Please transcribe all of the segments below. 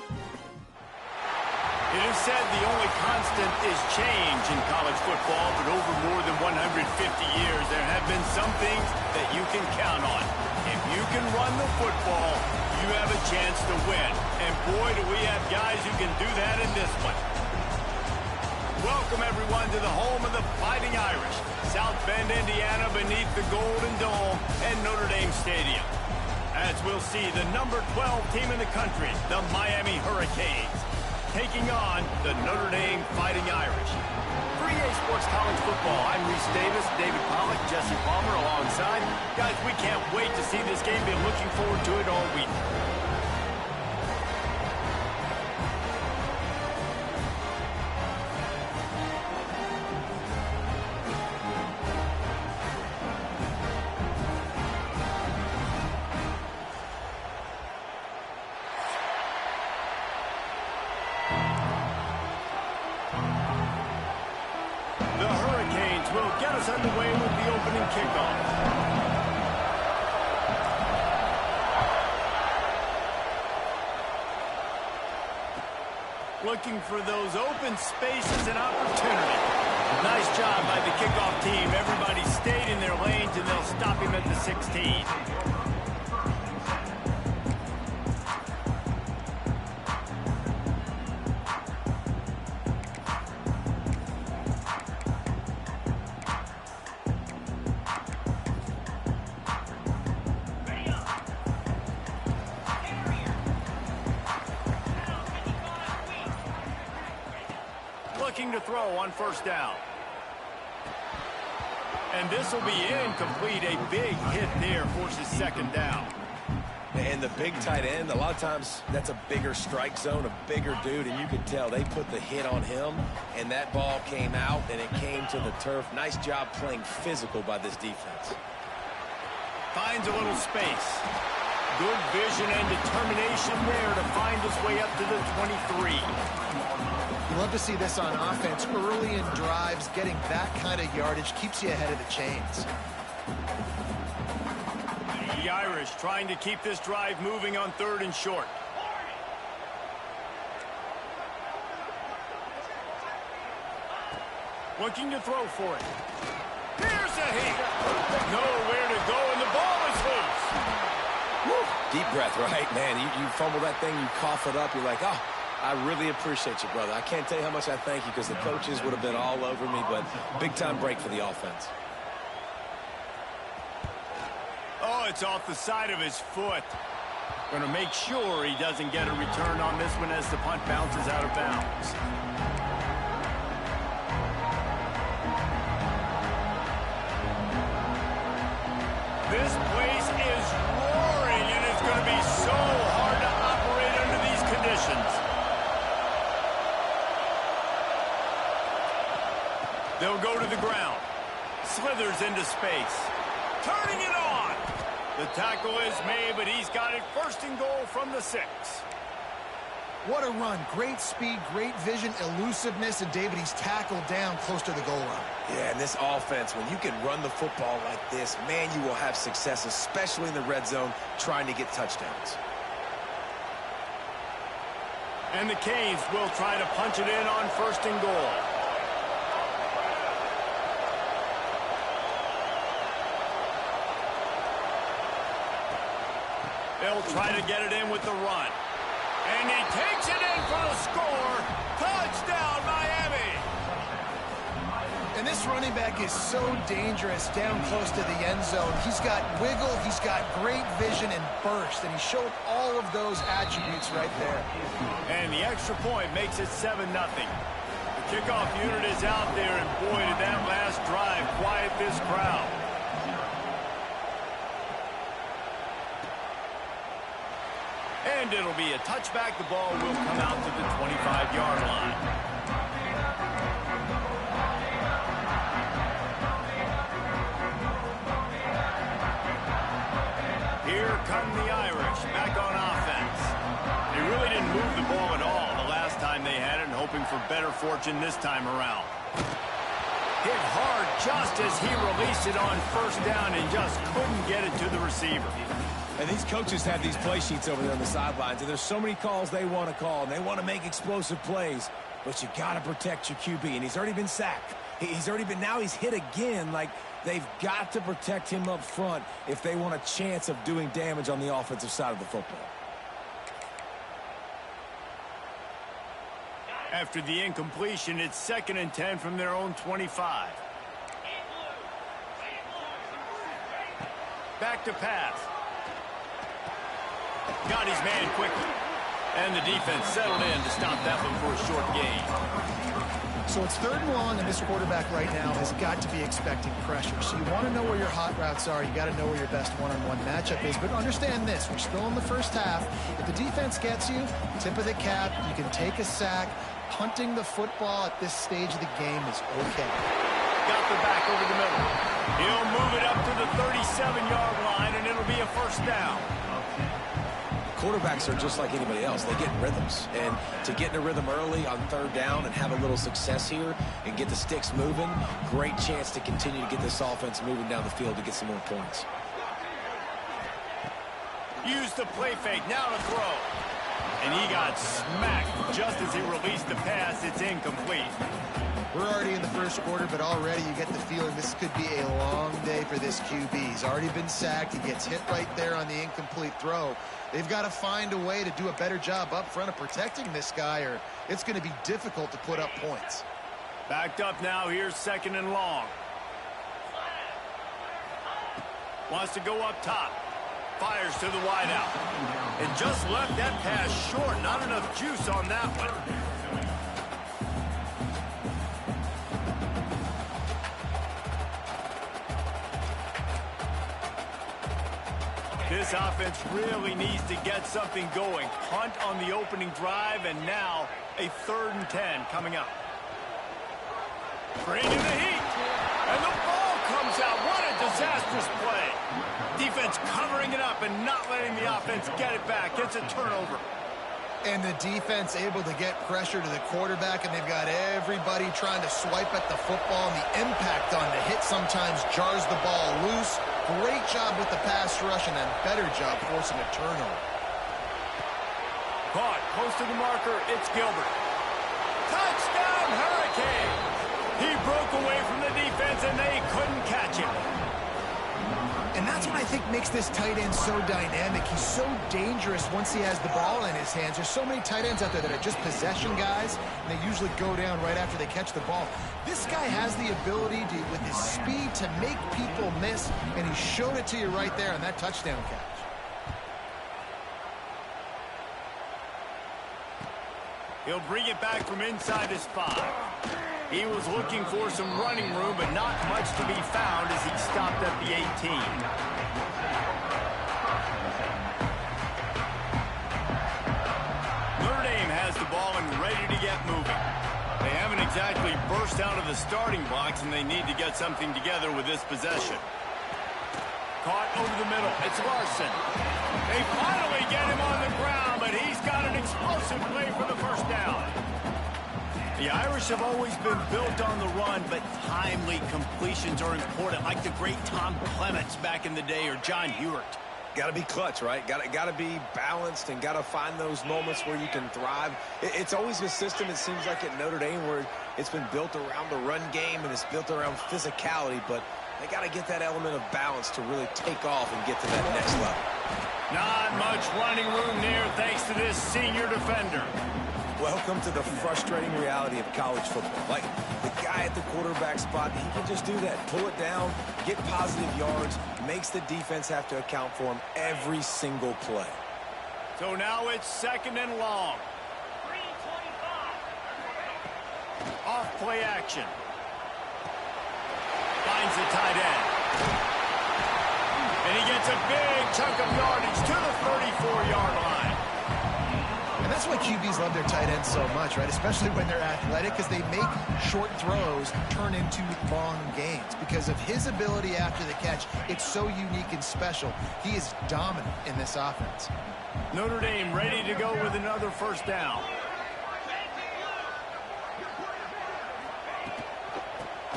It is said the only constant is change in college football, but over more than 150 years, there have been some things that you can count on. If you can run the football, you have a chance to win. And boy, do we have guys who can do that in this one. Welcome, everyone, to the home of the Fighting Irish, South Bend, Indiana, beneath the Golden Dome and Notre Dame Stadium. As we'll see, the number 12 team in the country, the Miami Hurricanes, taking on the Notre Dame Fighting Irish. For EA Sports College Football, I'm Reese Davis, David Pollack, Jesse Palmer alongside. Guys, we can't wait to see this game. Been looking forward to it all week. Will get us underway with the opening kickoff. Looking for those open spaces and opportunity. Nice job by the kickoff team. Everybody stayed in their lanes, and they'll stop him at the 16. Looking to throw on first down. And this will be incomplete. A big hit there forces second down. And the big tight end, a lot of times that's a bigger strike zone, a bigger dude, and you could tell they put the hit on him, and that ball came out, and it came to the turf. Nice job playing physical by this defense. Finds a little space. Good vision and determination there to find his way up to the 23. You love to see this on offense. Early in drives, getting that kind of yardage keeps you ahead of the chains. The Irish trying to keep this drive moving on third and short. Looking to throw for it. Here's a hit. Nowhere to go, and the ball is loose. Woo. Deep breath, right? Man, you fumble that thing, you cough it up, you're like, oh, I really appreciate you, brother. I can't tell you how much I thank you because the coaches would have been all over me, but big-time break for the offense. Oh, it's off the side of his foot. Going to make sure he doesn't get a return on this one as the punt bounces out of bounds. This place is roaring, and it's going to be so hard to operate under these conditions. They'll go to the ground. Slithers into space. Turning it on. The tackle is made, but he's got it first and goal from the 6. What a run. Great speed, great vision, elusiveness, and David, he's tackled down close to the goal line. Yeah, and this offense, when you can run the football like this, man, you will have success, especially in the red zone, trying to get touchdowns. And the Canes will try to punch it in on first and goal. They'll try to get it in with the run. And he takes it in for the score. Touchdown, Miami. And this running back is so dangerous down close to the end zone. He's got wiggle, he's got great vision and burst, and he showed all of those attributes right there. And the extra point makes it 7-0. The kickoff unit is out there, and boy, did that last drive quiet this crowd. And it'll be a touchback. The ball will come out to the 25-yard line. Here come the Irish back on offense. They really didn't move the ball at all the last time they had it, and hoping for better fortune this time around. Hit hard just as he released it on first down and just couldn't get it to the receiver. And these coaches have these play sheets over there on the sidelines, and there's so many calls they want to call, and they want to make explosive plays. But you got to protect your QB, and he's already been sacked. Now he's hit again. Like, they've got to protect him up front if they want a chance of doing damage on the offensive side of the football. After the incompletion, it's 2nd and 10 from their own 25. Back to pass. Got his man quickly. And the defense settled in to stop that one for a short gain. So it's 3rd and long, and this quarterback right now has got to be expecting pressure. So you want to know where your hot routes are. You got to know where your best one-on-one matchup is. But understand this, we're still in the first half. If the defense gets you, tip of the cap, you can take a sack. Punting the football at this stage of the game is okay. Got the back over the middle. He'll move it up to the 37-yard line, and it'll be a 1st down. Quarterbacks are just like anybody else. They get in rhythms. And to get in a rhythm early on 3rd down and have a little success here and get the sticks moving, great chance to continue to get this offense moving down the field to get some more points. Use the play fake. Now to throw. And he got smacked just as he released the pass. It's incomplete. We're already in the 1st quarter, but already you get the feeling this could be a long day for this QB. He's already been sacked. He gets hit right there on the incomplete throw. They've got to find a way to do a better job up front of protecting this guy, or it's going to be difficult to put up points. Backed up now. Here's 2nd and long. Wants to go up top. Fires to the wideout. And just left that pass short. Not enough juice on that one. This offense really needs to get something going. Punt on the opening drive, and now a 3rd and 10 coming up. Bring in the heat. And the ball comes out. What a disastrous play. Defense covering it up and not letting the offense get it back. It's a turnover. And the defense able to get pressure to the quarterback, and they've got everybody trying to swipe at the football, and the impact on the hit sometimes jars the ball loose. Great job with the pass rush, and a better job forcing a turnover. Caught close to the marker. It's Gilbert. Touchdown, Hurricanes! He broke away from the defense, and they couldn't catch him. And that's what I think makes this tight end so dynamic. He's so dangerous once he has the ball in his hands. There's so many tight ends out there that are just possession guys, and they usually go down right after they catch the ball. This guy has the ability to, with his speed, to make people miss, and he showed it to you right there on that touchdown catch. He'll bring it back from inside his 5. He was looking for some running room, but not much to be found as he stopped at the 18. Notre Dame has the ball and ready to get moving. They haven't exactly burst out of the starting blocks, and they need to get something together with this possession. Caught over the middle. It's Larson. They finally get him on the ground, but he's got an explosive play for the 1st down. The Irish have always been built on the run, but timely completions are important, like the great Tom Clements back in the day or John Hewart. Got to be clutch, right? Got to be balanced and got to find those moments where you can thrive. It's always a system, it seems like, at Notre Dame where it's been built around the run game and it's built around physicality, but they got to get that element of balance to really take off and get to that next level. Not much running room there thanks to this senior defender. Welcome to the frustrating reality of college football. Like, the guy at the quarterback spot, he can just do that. Pull it down, get positive yards, makes the defense have to account for him every single play. So now it's 2nd and long. Off play action. Finds the tight end. And he gets a big chunk of yardage to the 34-yard line. And that's why QBs love their tight ends so much, right? Especially when they're athletic, because they make short throws turn into long gains. Because of his ability after the catch, it's so unique and special. He is dominant in this offense. Notre Dame ready to go with another 1st down.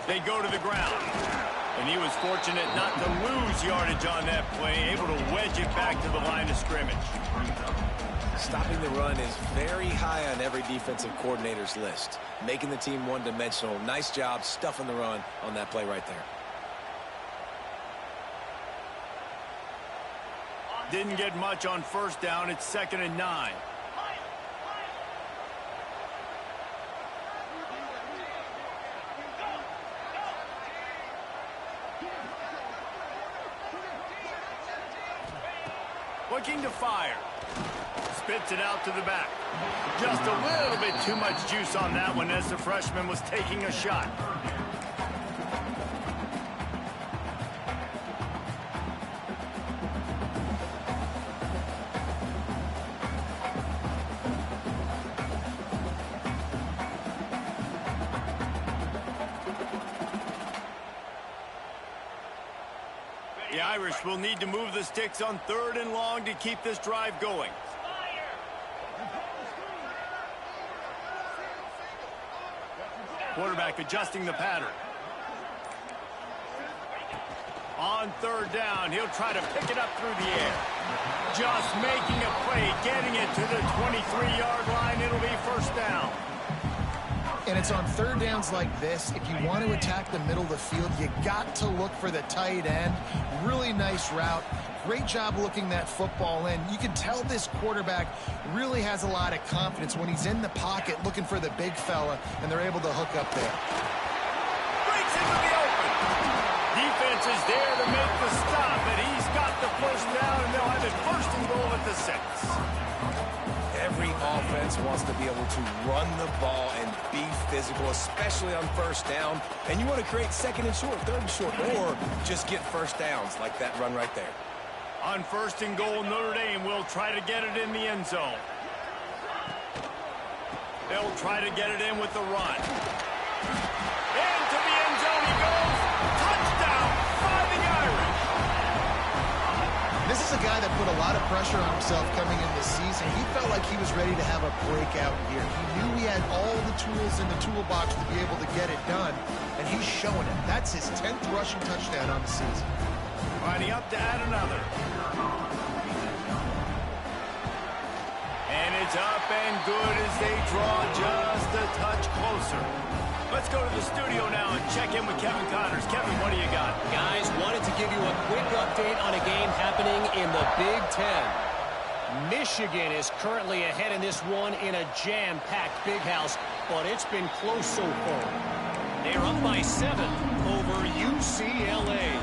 They go to the ground. And he was fortunate not to lose yardage on that play, able to wedge it back to the line of scrimmage. Stopping the run is very high on every defensive coordinator's list. Making the team one-dimensional. Nice job stuffing the run on that play right there. Didn't get much on first down. It's 2nd and 9. Looking to fire. Spits it out to the back. Just a little bit too much juice on that one as the freshman was taking a shot. The Irish will need to move the sticks on 3rd and long to keep this drive going. Quarterback adjusting the pattern. On 3rd down, he'll try to pick it up through the air. Just making a play, getting it to the 23-yard line. It'll be 1st down. And it's on 3rd downs like this. If you want to attack the middle of the field, you got to look for the tight end. Really nice route. Great job looking that football in. You can tell this quarterback really has a lot of confidence when he's in the pocket looking for the big fella, and they're able to hook up there. Breaks into the open. Defense is there to make the stop, and he's got the 1st down, and they'll have it 1st and goal at the 6. Every offense wants to be able to run the ball and be physical, especially on 1st down. And you want to create 2nd and short, 3rd and short, or just get 1st downs like that run right there. On 1st and goal, Notre Dame will try to get it in the end zone. They'll try to get it in with the run. Into the end zone he goes. Touchdown by the Irish. This is a guy that put a lot of pressure on himself coming in this season. He felt like he was ready to have a breakout year. He knew he had all the tools in the toolbox to be able to get it done, and he's showing it. That's his 10th rushing touchdown on the season. Lining up to add another. And it's up and good as they draw just a touch closer. Let's go to the studio now and check in with Kevin Connors. Kevin, what do you got? Guys, wanted to give you a quick update on a game happening in the Big Ten. Michigan is currently ahead in this one in a jam-packed big house, but it's been close so far. They're up by 7 over UCLA.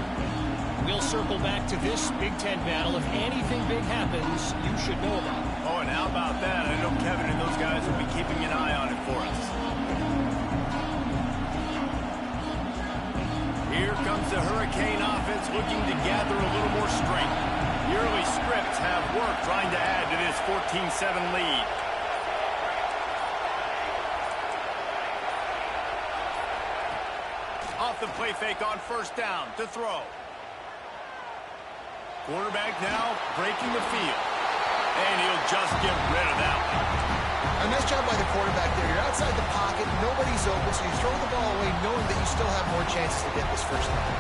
We'll circle back to this Big Ten battle. If anything big happens, you should know about it. Oh, and how about that? I know Kevin and those guys will be keeping an eye on it for us. Here comes the Hurricane offense looking to gather a little more strength. The early scripts have worked trying to add to this 14-7 lead. Off the play fake on 1st down to throw. Quarterback now breaking the field. And he'll just get rid of that one. A nice job by the quarterback there. You're outside the pocket, nobody's open, so you throw the ball away knowing that you still have more chances to get this 1st down.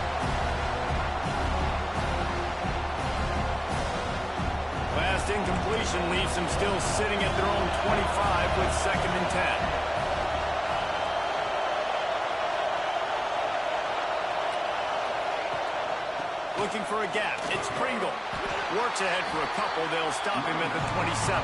Last incompletion leaves them still sitting at their own 25 with 2nd and 10. Looking for a gap. It's Pringle. Works ahead for a couple. They'll stop him at the 27.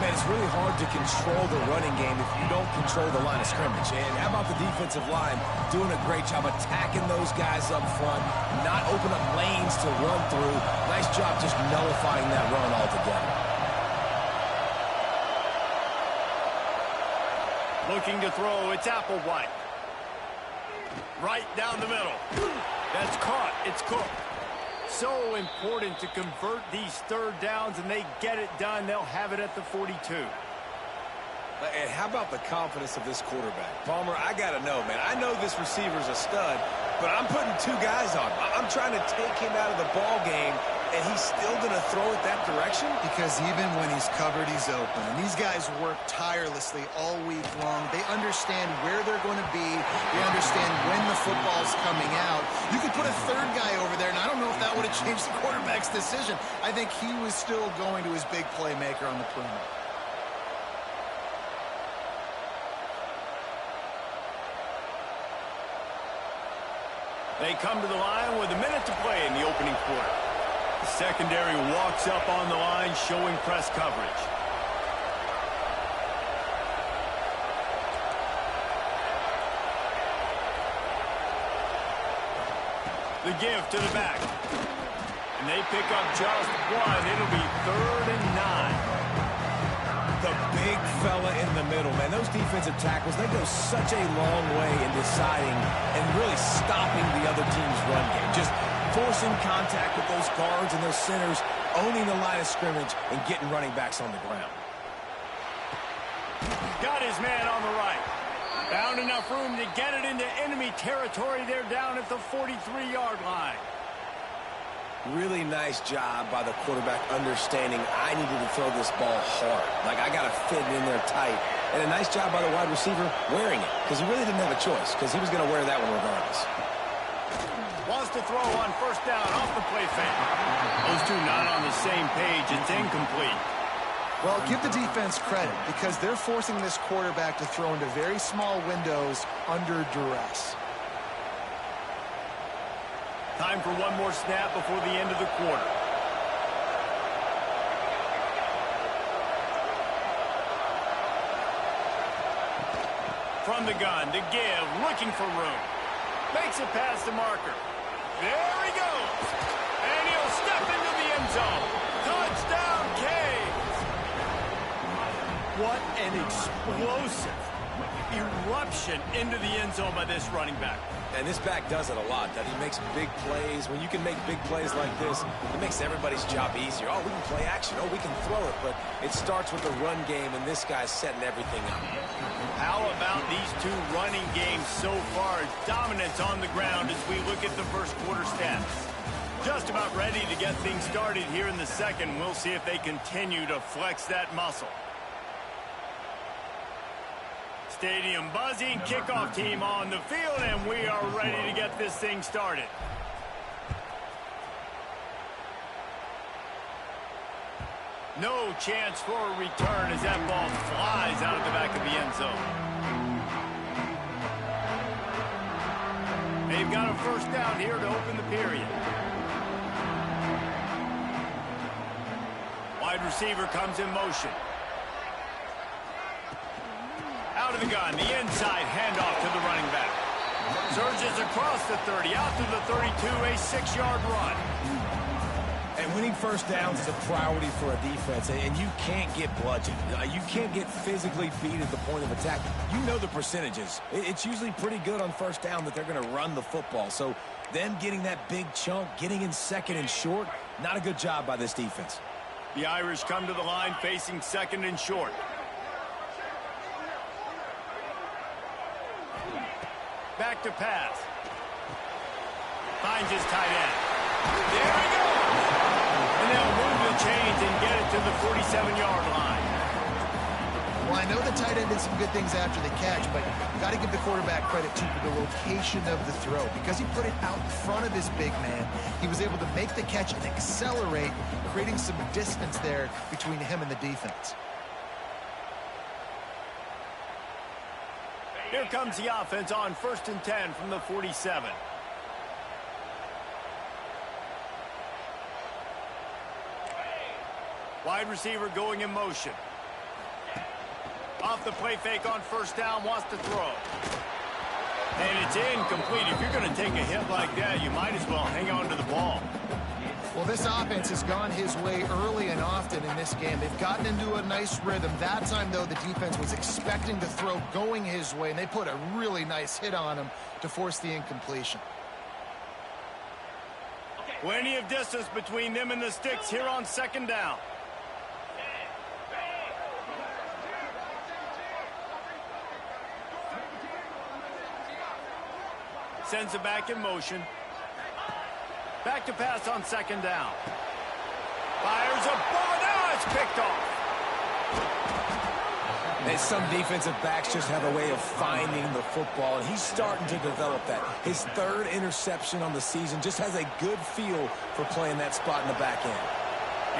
Man, it's really hard to control the running game if you don't control the line of scrimmage. And how about the defensive line doing a great job attacking those guys up front, not open up lanes to run through. Nice job just nullifying that run altogether. Looking to throw. It's Applewhite. Right down the middle. That's caught. It's Cook. So important to convert these 3rd downs, and they get it done. They'll have it at the 42. And how about the confidence of this quarterback? Palmer, I got to know, man. I know this receiver's a stud, but I'm putting 2 guys on him. I'm trying to take him out of the ball game, And he's still going to throw it that direction? Because even when he's covered, he's open. And these guys work tirelessly all week long. They understand where they're going to be. They understand when the football's coming out. You could put a third guy over there, and I don't know if that would have changed the quarterback's decision. I think he was still going to his big playmaker on the perimeter. They come to the line with a minute to play in the opening quarter. The secondary walks up on the line, showing press coverage. The give to the back. And they pick up just one. It'll be 3rd and 9. The big fella in the middle, man. Those defensive tackles, they go such a long way in deciding and really stopping the other team's run game. Just forcing contact with those guards and those centers, owning the line of scrimmage, and getting running backs on the ground. Got his man on the right. Found enough room to get it into enemy territory. They're down at the 43-yard line. Really nice job by the quarterback understanding I needed to throw this ball hard. Like, I got to fit it in there tight. And a nice job by the wide receiver wearing it, because he really didn't have a choice, because he was going to wear that one regardless. Wants to throw on 1st down off the play fake. Those two not on the same page. It's incomplete. Well, give the defense credit, because they're forcing this quarterback to throw into very small windows under duress. Time for one more snap before the end of the quarter. From the gun, to give, looking for room. Makes it past the marker. There he goes. And he'll step into the end zone. Touchdown, Canes. What an explosive eruption into the end zone by this running back. And this back does it a lot. That he makes big plays. When you can make big plays like this, it makes everybody's job easier. Oh, we can play action. Oh, we can throw it. But it starts with the run game, and this guy's setting everything up. How about these two running games so far? Dominance on the ground as we look at the first quarter stats. Just about ready to get things started here in the second. We'll see if they continue to flex that muscle. Stadium buzzing, kickoff team on the field, and we are ready to get this thing started. No chance for a return as that ball flies out of the back of the end zone. They've got a 1st down here to open the period. Wide receiver comes in motion. Out of the gun, the inside handoff to the running back. Surges across the 30, out to the 32, a 6-yard run. And winning 1st downs is a priority for a defense, and you can't get bludgeoned. You can't get physically beat at the point of attack. You know the percentages. It's usually pretty good on 1st down that they're going to run the football. So them getting that big chunk, getting in 2nd and short, not a good job by this defense. The Irish come to the line facing 2nd and short. Back to pass. Finds his tight end. There he goes. And they'll move the chains and get it to the 47-yard line. Well, I know the tight end did some good things after the catch, but you've got to give the quarterback credit, too, for the location of the throw. Because he put it out in front of his big man, he was able to make the catch and accelerate, creating some distance there between him and the defense. Here comes the offense on 1st and 10 from the 47. Wide receiver going in motion. Off the play fake on 1st down, wants to throw. And it's incomplete. If you're going to take a hit like that, you might as well hang on to the ball. Well, this offense has gone his way early and often in this game. They've gotten into a nice rhythm. That time, though, the defense was expecting the throw going his way, and they put a really nice hit on him to force the incompletion. Plenty of distance between them and the sticks here on 2nd down. Sends it back in motion. Back to pass on 2nd down. Fires a ball. Now it's picked off. And some defensive backs just have a way of finding the football, and he's starting to develop that. His third interception on the season, just has a good feel for playing that spot in the back end.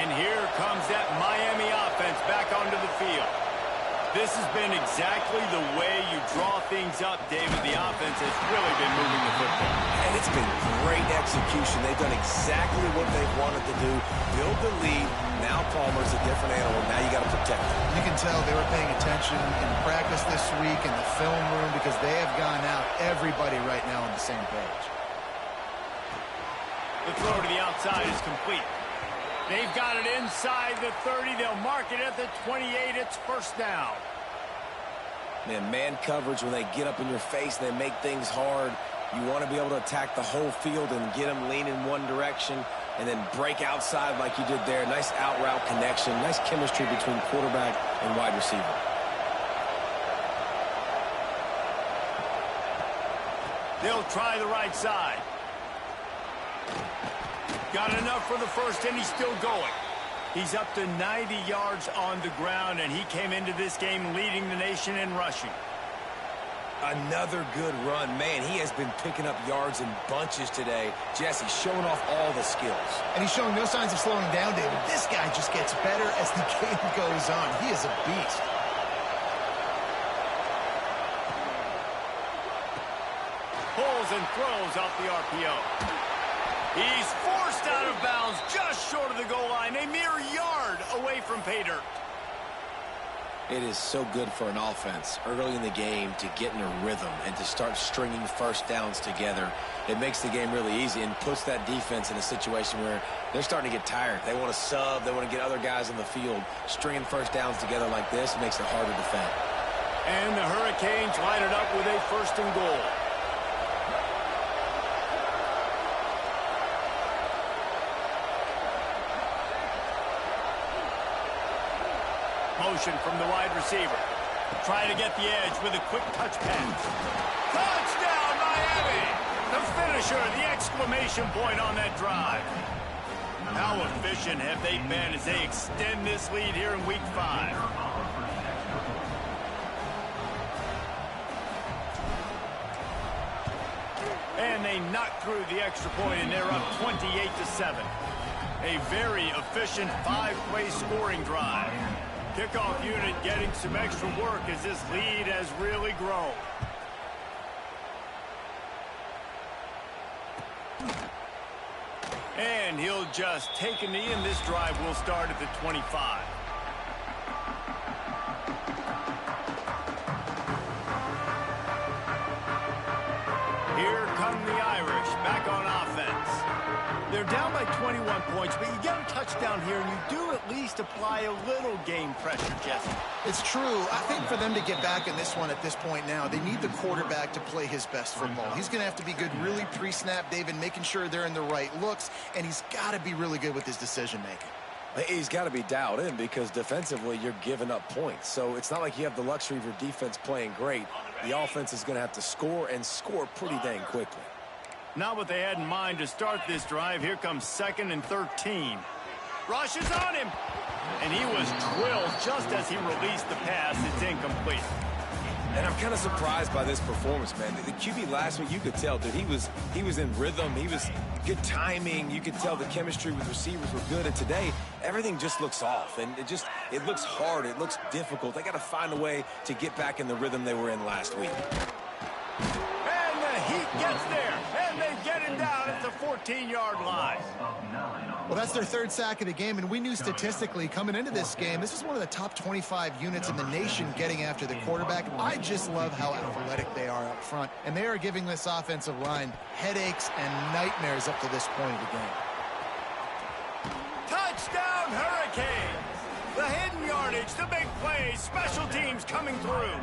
And here comes that Miami offense back onto the field. This has been exactly the way you draw things up, David. The offense has really been moving the football. And it's been great execution. They've done exactly what they've wanted to do. Build the lead. Now Palmer's a different animal. Now you got to protect him. You can tell they were paying attention in practice this week in the film room because they have gone out, everybody right now on the same page. The throw to the outside is complete. They've got it inside the 30. They'll mark it at the 28. It's first down. Man coverage, when they get up in your face, they make things hard. You want to be able to attack the whole field and get them leaning one direction and then break outside like you did there. Nice out route connection. Nice chemistry between quarterback and wide receiver. They'll try the right side. Got enough for the first, and he's still going. He's up to 90 yards on the ground, and he came into this game leading the nation in rushing. Another good run. Man, he has been picking up yards in bunches today. Jesse showing off all the skills. And he's showing no signs of slowing down, David. This guy just gets better as the game goes on. He is a beast. Pulls and throws off the RPO. He's forced out of bounds just short of the goal line, a mere yard away from pay dirt. It is so good for an offense early in the game to get in a rhythm and to start stringing first downs together. It makes the game really easy and puts that defense in a situation where they're starting to get tired. They want to sub. They want to get other guys in the field. Stringing first downs together like this makes it hard to defend. And the Hurricanes line it up with a first and goal. Motion from the wide receiver. Trying to get the edge with a quick touch pass. Touchdown, Miami! The finisher, the exclamation point on that drive. How efficient have they been as they extend this lead here in Week 5? And they knock through the extra point, and they're up 28-7. A very efficient 5-play scoring drive. Kickoff unit getting some extra work as this lead has really grown. And he'll just take a knee, and this drive will start at the 25. Here come the Irish back on offense. They're down by 21 points, but you get a touchdown here, and you do at least apply a little game pressure, Jesse. It's true. I think for them to get back in this one at this point now, they need the quarterback to play his best football. He's going to have to be good really pre-snap, David, making sure they're in the right looks, and he's got to be really good with his decision-making. He's got to be dialed in because defensively you're giving up points. So it's not like you have the luxury of your defense playing great. The offense is going to have to score and score pretty dang quickly. Not what they had in mind to start this drive. Here comes 2nd and 13. Rushes on him. And he was drilled just as he released the pass. It's incomplete. And I'm kind of surprised by this performance, man. The QB last week, you could tell, dude, he was in rhythm. He was good timing. You could tell the chemistry with receivers were good. And today, everything just looks off. And it looks hard. It looks difficult. They got to find a way to get back in the rhythm they were in last week. And the heat gets there. And they get him down at the 14-yard line. Well, that's their 3rd sack of the game, and we knew statistically coming into this game, this is one of the top 25 units in the nation getting after the quarterback. I just love how athletic they are up front, and they are giving this offensive line headaches and nightmares up to this point of the game. Touchdown, Hurricanes! The hidden yardage, the big plays, special teams coming through.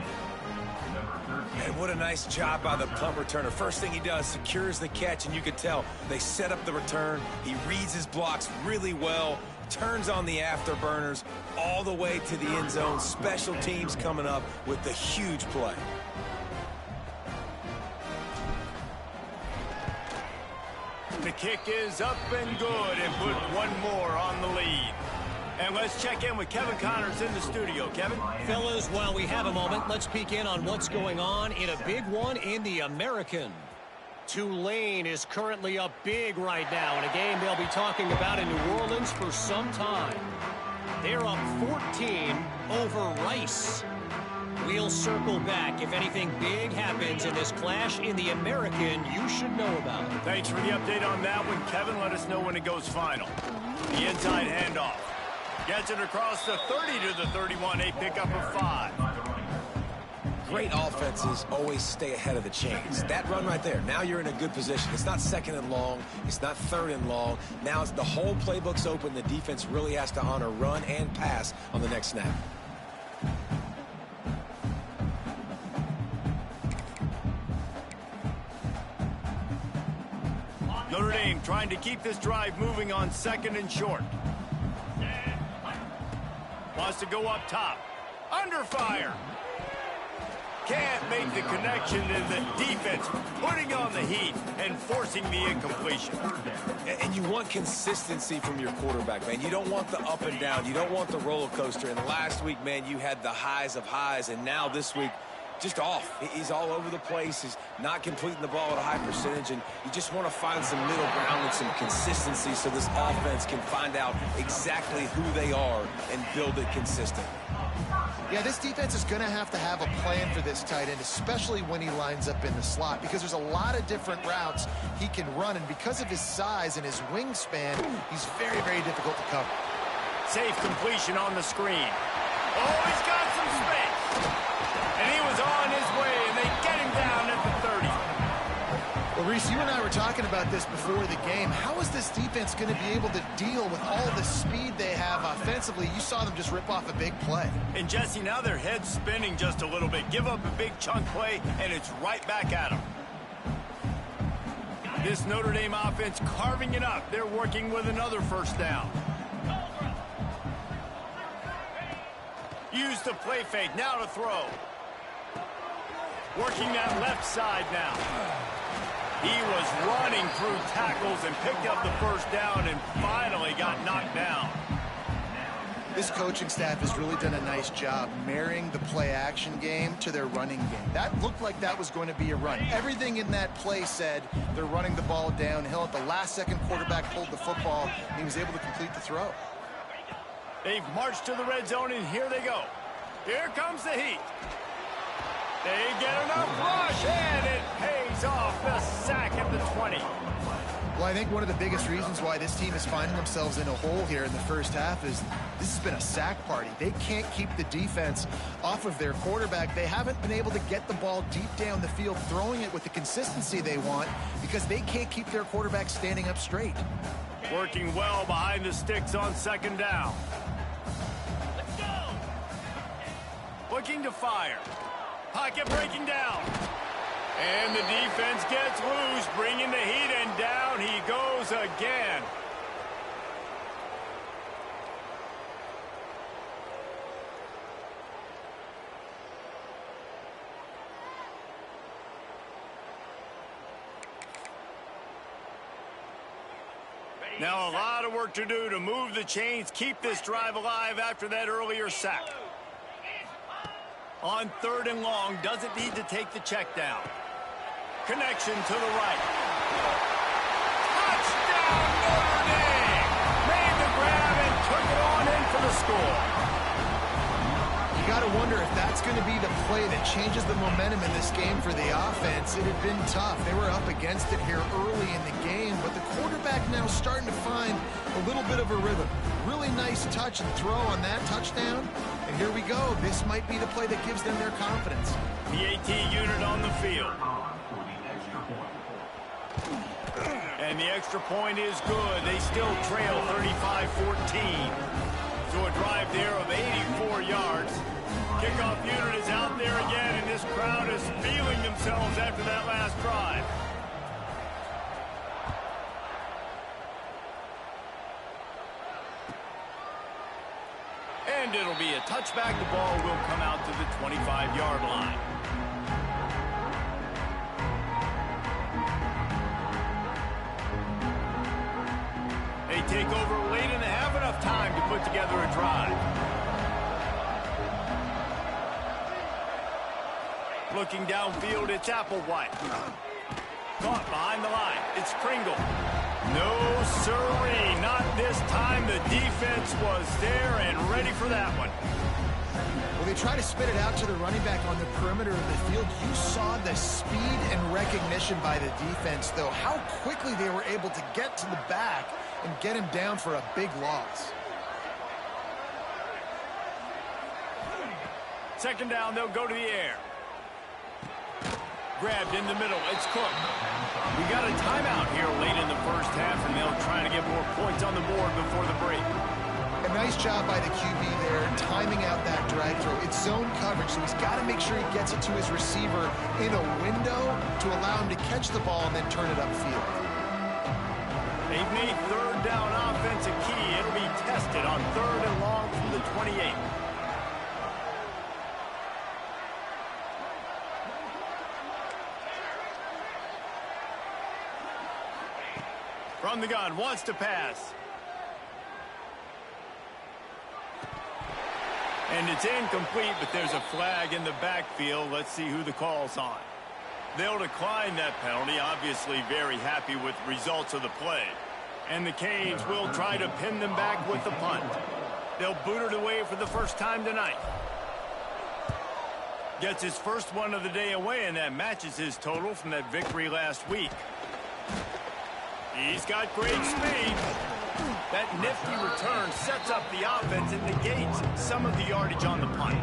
And what a nice job by the punt returner. First thing he does, secures the catch, and you can tell they set up the return. He reads his blocks really well, turns on the afterburners all the way to the end zone. Special teams coming up with the huge play. The kick is up and good and put one more on the lead. And let's check in with Kevin Connors in the studio. Kevin? Fellas, while we have a moment, let's peek in on what's going on in a big one in the American. Tulane is currently up big right now in a game they'll be talking about in New Orleans for some time. They're up 14 over Rice. We'll circle back if anything big happens in this clash in the American you should know about. Thanks for the update on that one, Kevin. Let us know when it goes final. The inside handoff. Gets it across the 30 to the 31. A pickup of 5. Great offenses always stay ahead of the chains. That run right there, now you're in a good position. It's not second and long. It's not third and long. Now it's the whole playbook's open. The defense really has to honor run and pass on the next snap. Notre Dame trying to keep this drive moving on 2nd and short. Wants to go up top. Under fire. Can't make the connection, and the defense putting on the heat and forcing the incompletion. And you want consistency from your quarterback, man. You don't want the up and down. You don't want the roller coaster. And last week, man, you had the highs of highs, and now this week, just off. He's all over the place. He's not completing the ball at a high percentage, and you just want to find some middle ground and some consistency so this offense can find out exactly who they are and build it consistent. Yeah, this defense is going to have a plan for this tight end, especially when he lines up in the slot, because there's a lot of different routes he can run, and because of his size and his wingspan, he's very, very difficult to cover. Safe completion on the screen. Oh, he's got some space. And he was on his way, and they get him down at the 30. Well, Reese, you and I were talking about this before the game. How is this defense going to be able to deal with all the speed they have offensively? You saw them just rip off a big play. And, Jesse, now their head's spinning just a little bit. Give up a big chunk play, and it's right back at them. This Notre Dame offense carving it up. They're working with another first down. Use the play fake. Now to throw. Working that left side now. He was running through tackles and picked up the first down and finally got knocked down. This coaching staff has really done a nice job marrying the play-action game to their running game. That looked like that was going to be a run. Everything in that play said they're running the ball downhill. At the last second, quarterback pulled the football, and he was able to complete the throw. They've marched to the red zone, and here they go. Here comes the heat. They get enough rush, and it pays off. The sack at the 20. Well, I think one of the biggest reasons why this team is finding themselves in a hole here in the first half is this has been a sack party. They can't keep the defense off of their quarterback. They haven't been able to get the ball deep down the field, throwing it with the consistency they want because they can't keep their quarterback standing up straight. Working well behind the sticks on 2nd down. Let's go. Looking to fire. Pocket breaking down. And the defense gets loose, bringing the heat, and down he goes again. Now a lot of work to do to move the chains, keep this drive alive after that earlier sack. On 3rd and long, doesn't need to take the check down. Connection to the right. Touchdown, Notre Dame! Made the grab and took it on in for the score. You got to wonder if that's going to be the play that changes the momentum in this game for the offense. It had been tough. They were up against it here early in the game, but the quarterback now starting to find a little bit of a rhythm. Really nice touch and throw on that touchdown. And here we go. This might be the play that gives them their confidence. The AT unit on the field. And the extra point is good. They still trail 35-14. So a drive there of 84 yards. Kickoff unit is out there again, and this crowd is feeling themselves after that last drive. And it'll be a touchback. The ball will come out to the 25-yard line. take over late in the half, enough time to put together a drive. Looking downfield, it's Applewhite. Caught behind the line. It's Pringle. No siree, not this time. The defense was there and ready for that one. Well, they try to spit it out to the running back on the perimeter of the field. You saw the speed and recognition by the defense, though. How quickly they were able to get to the back and get him down for a big loss. Second down, they'll go to the air. Grabbed in the middle. It's Cook. We got a timeout here late in the first half, and they'll try to get more points on the board before the break. A nice job by the QB there, timing out that drag throw. It's zone coverage, so he's got to make sure he gets it to his receiver in a window to allow him to catch the ball and then turn it upfield. They've made third down offense a key. It'll be tested on 3rd and long from the 28. From the gun, wants to pass. And it's incomplete, but there's a flag in the backfield. Let's see who the call's on. They'll decline that penalty, obviously very happy with the results of the play. And the Canes will try to pin them back with the punt. They'll boot it away for the first time tonight. Gets his first one of the day away, and that matches his total from that victory last week. He's got great speed. That nifty return sets up the offense and negates some of the yardage on the punt.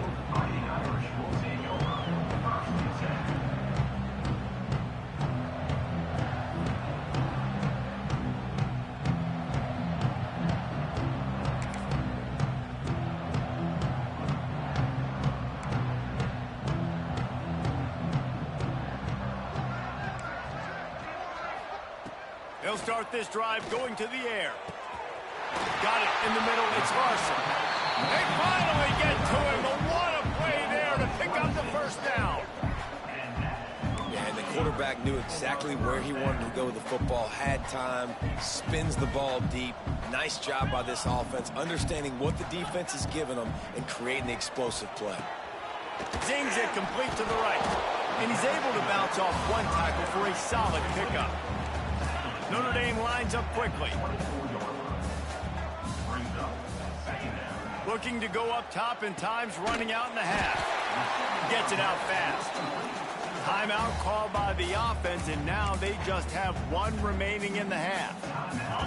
They'll start this drive going to the air. Got it in the middle. It's Larson. They finally get to him. But what a play there to pick up the first down. Yeah, and the quarterback knew exactly where he wanted to go with the football, had time, spins the ball deep. Nice job by this offense, understanding what the defense is giving them and creating the explosive play. Zings it complete to the right. And he's able to bounce off one tackle for a solid pickup. Notre Dame lines up quickly. Looking to go up top, and time's running out in the half. Gets it out fast. Timeout called by the offense, and now they just have one remaining in the half.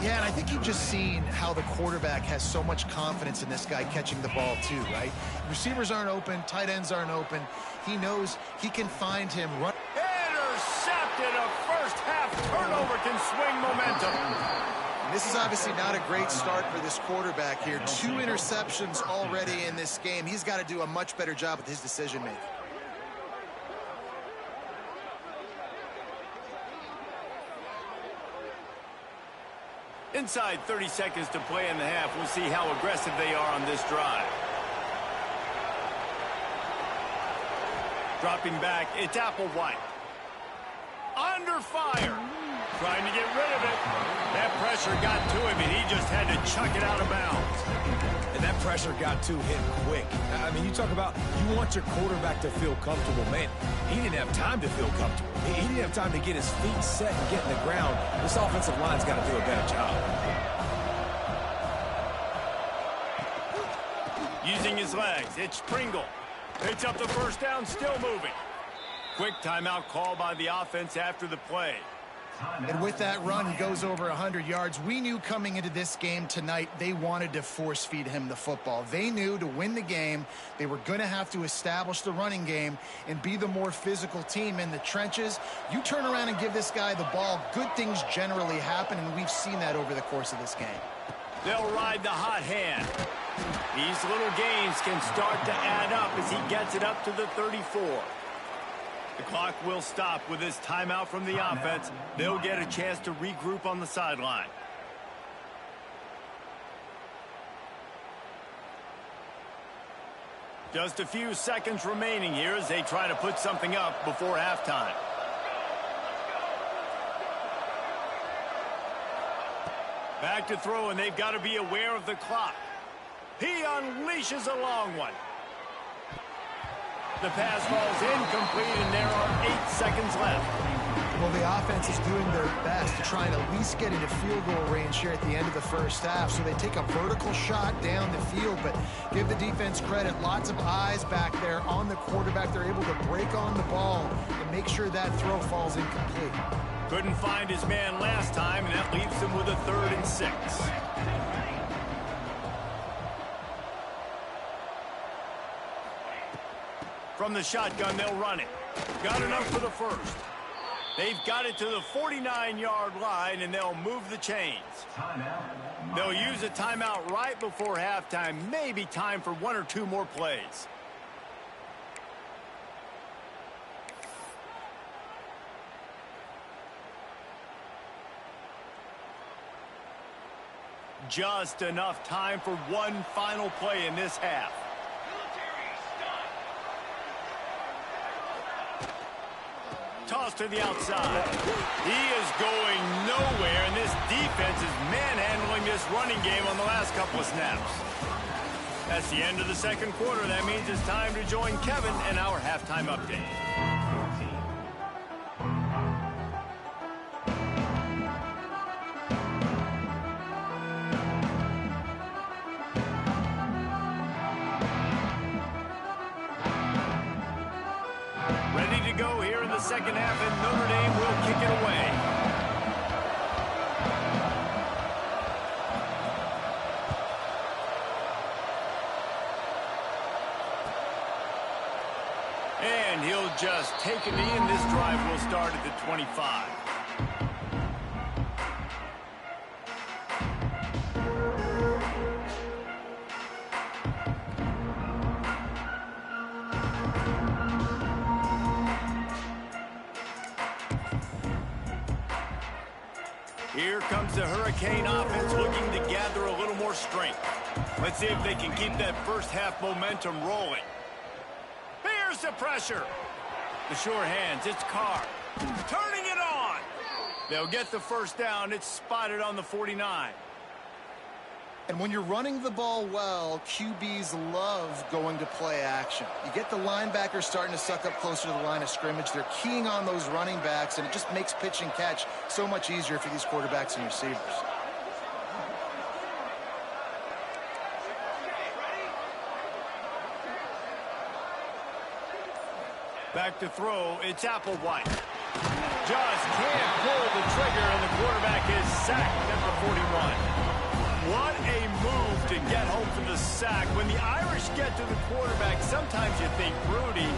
Yeah, and I think you've just seen how the quarterback has so much confidence in this guy catching the ball too, right? Receivers aren't open, tight ends aren't open. He knows he can find him. Intercepted. A first half turnover can swing momentum. This is obviously not a great start for this quarterback here. 2 interceptions already in this game. He's got to do a much better job with his decision-making. Inside 30 seconds to play in the half. We'll see how aggressive they are on this drive. Dropping back, it's Applewhite. Under fire. Trying to get rid of it. That pressure got to him, and he just had to chuck it out of bounds. And that pressure got to him quick. I mean, you talk about you want your quarterback to feel comfortable. Man, he didn't have time to feel comfortable. He didn't have time to get his feet set and get in the ground. This offensive line's got to do a better job. Using his legs, it's Pringle. Picks up the first down, still moving. Quick timeout call by the offense after the play. And with that run, he goes over 100 yards. We knew coming into this game tonight, they wanted to force feed him the football. They knew to win the game, they were going to have to establish the running game and be the more physical team in the trenches. You turn around and give this guy the ball, good things generally happen, and we've seen that over the course of this game. They'll ride the hot hand. These little gains can start to add up as he gets it up to the 34. The clock will stop with this timeout from the offense. They'll get a chance to regroup on the sideline. Just a few seconds remaining here as they try to put something up before halftime. Back to throw, and they've got to be aware of the clock. He unleashes a long one. The pass falls incomplete, and there are 8 seconds left. Well, the offense is doing their best to try and at least get into field goal range here at the end of the first half. So they take a vertical shot down the field, but give the defense credit. Lots of eyes back there on the quarterback. They're able to break on the ball and make sure that throw falls incomplete. Couldn't find his man last time, and that leaves him with a 3rd and 6. From the shotgun, they'll run it. Got enough for the first. They've got it to the 49-yard line, and they'll move the chains. They'll use a timeout right before halftime. Maybe time for 1 or 2 more plays. Just enough time for one final play in this half. Toss to the outside. He is going nowhere, and this defense is manhandling this running game on the last couple of snaps. That's the end of the second quarter. That means it's time to join Kevin and our halftime update. Ready to go here in the second half, and Notre Dame will kick it away. And he'll just take a knee, and this drive will start at the 25. Here comes the Hurricane offense looking to gather a little more strength. Let's see if they can keep that first half momentum rolling. Here's the pressure. The sure hands, it's Carr. Turning it on. They'll get the first down. It's spotted on the 49. And when you're running the ball well, QBs love going to play action. You get the linebackers starting to suck up closer to the line of scrimmage. They're keying on those running backs, and it just makes pitch and catch so much easier for these quarterbacks and receivers. Back to throw, it's Applewhite. Just can't pull the trigger, and the quarterback is sacked at the 41. What a move to get home for the sack. When the Irish get to the quarterback, sometimes you think Rudy,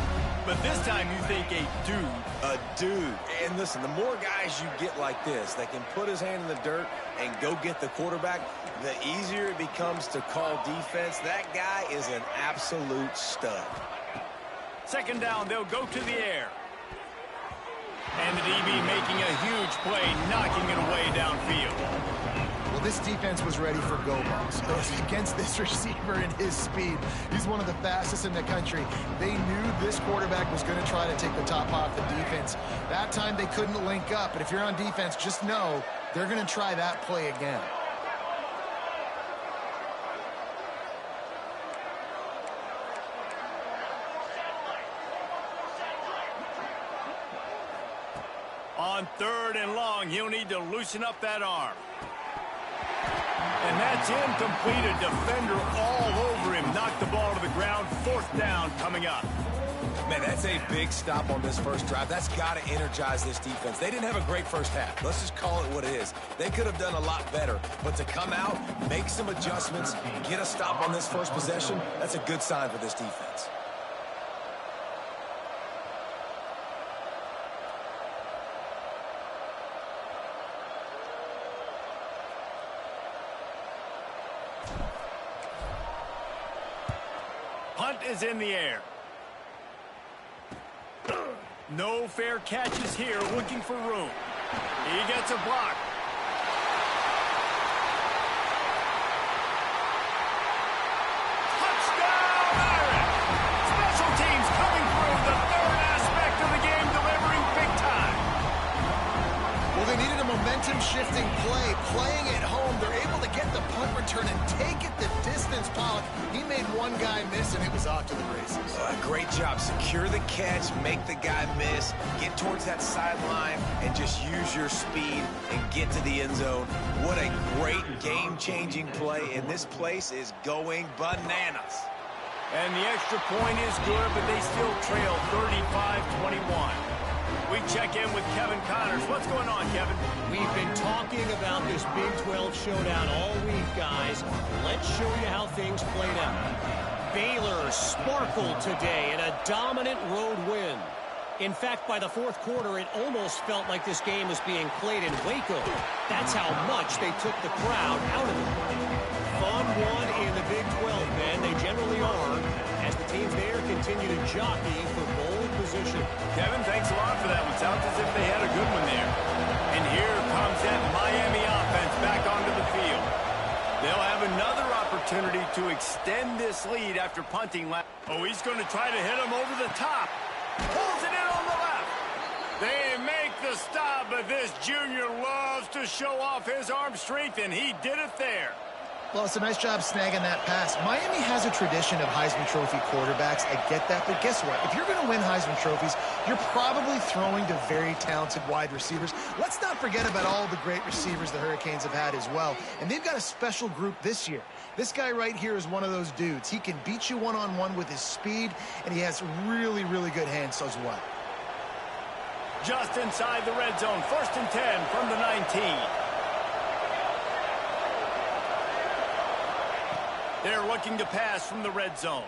but this time you think a dude. A dude. And listen, the more guys you get like this that can put his hand in the dirt and go get the quarterback, the easier it becomes to call defense. That guy is an absolute stud. Second down, they'll go to the air. And the DB making a huge play, knocking it away downfield. Well, this defense was ready for go balls. Against this receiver and his speed, he's one of the fastest in the country. They knew this quarterback was going to try to take the top off the defense. That time they couldn't link up, but if you're on defense, just know they're going to try that play again. On 3rd and long, he'll need to loosen up that arm. And that's incomplete. A defender all over him. Knocked the ball to the ground. 4th down coming up. Man, that's a big stop on this first drive. That's got to energize this defense. They didn't have a great first half. Let's just call it what it is. They could have done a lot better. But to come out, make some adjustments, get a stop on this first possession, that's a good sign for this defense. Punt is in the air. No fair catches here, looking for room. He gets a block. Touchdown, Irish! Special teams coming through, the 3rd aspect of the game, delivering big time. Well, they needed a momentum-shifting play. Playing at home, they're off to the races. Great job. Secure the catch, make the guy miss, get towards that sideline, and just use your speed and get to the end zone. What a great game-changing play, and this place is going bananas. And the extra point is good, but they still trail 35-21. We check in with Kevin Connors. What's going on, Kevin? We've been talking about this Big 12 showdown all week, guys. Let's show you how things played out. Baylor sparkled today in a dominant road win. In fact, by the fourth quarter, it almost felt like this game was being played in Waco. That's how much they took the crowd out of it. Fun one in the Big 12, Ben. They generally are, as the teams there continue to jockey for bowl position. Kevin, thanks a lot for that one. Sounds as if they had a good one there. And here comes that Miami offense back onto the field. They'll have another opportunity to extend this lead after punting. Oh, he's going to try to hit him over the top. Pulls it in on the left. They make the stop, but this junior loves to show off his arm strength, and he did it there. Well, it's a nice job snagging that pass. Miami has a tradition of Heisman Trophy quarterbacks. I get that, but guess what? If you're going to win Heisman Trophies, you're probably throwing to very talented wide receivers. Let's not forget about all the great receivers the Hurricanes have had as well. And they've got a special group this year. This guy right here is one of those dudes. He can beat you one-on-one with his speed, and he has really, really good hands as well. Just inside the red zone, 1st and 10 from the 19. They're looking to pass from the red zone.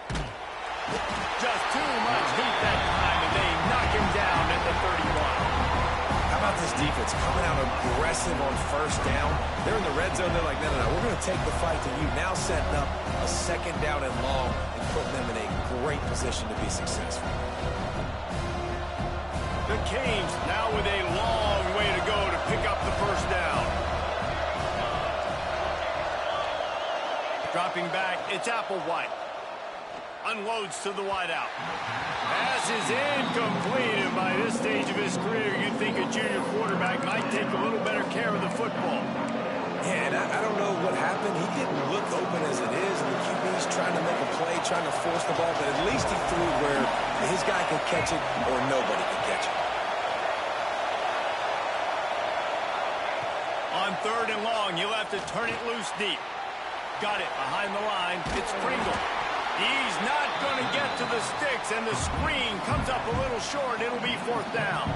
Just too much heat that time, and they knock him down at the 31. How about this defense coming out aggressive on 1st down? They're in the red zone. They're like, no, we're going to take the fight to you. Now setting up a 2nd down and long and putting them in a great position to be successful. The Canes now with a long way to go to pick up the 1st down. Dropping back, it's Applewhite. Unloads to the wideout. Pass is incomplete, and by this stage of his career, you'd think a junior quarterback might take a little better care of the football. Yeah, and I don't know what happened. He didn't look open as it is, and the QB's trying to make a play, trying to force the ball, but at least he threw where his guy could catch it or nobody could catch it. On 3rd and long, you'll have to turn it loose deep. Got it behind the line. It's Pringle. He's not going to get to the sticks, and the screen comes up a little short. It'll be 4th down.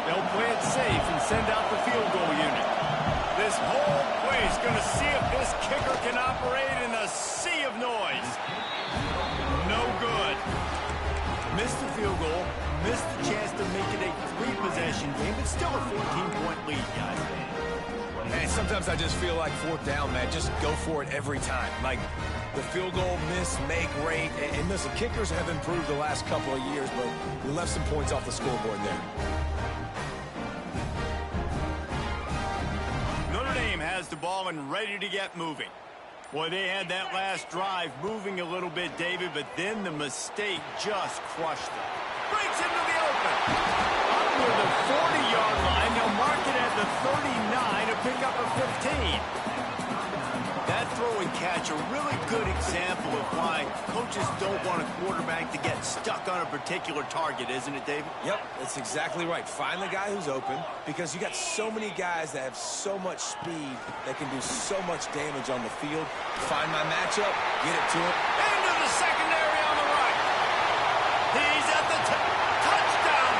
They'll play it safe and send out the field goal unit. This whole place is going to see if this kicker can operate in a sea of noise. No good. Missed the field goal. Missed the chance to make it a 3-possession game, but still a 14-point lead, guys. And sometimes I just feel like 4th down, man. Just go for it every time. Like the field goal miss, make rate. And listen, kickers have improved the last couple of years, but we left some points off the scoreboard there. Notre Dame has the ball and ready to get moving. Boy, they had that last drive moving a little bit, David, but then the mistake just crushed them. Breaks into the open. Up near the 40-yard line. They'll mark it at the 39 to pick up a 15. That throw and catch, a really good example of why coaches don't want a quarterback to get stuck on a particular target, isn't it, David? Yep, that's exactly right. Find the guy who's open, because you got so many guys that have so much speed that can do so much damage on the field. Find my matchup, get it to him. Into the secondary on the right. He's at the touchdown,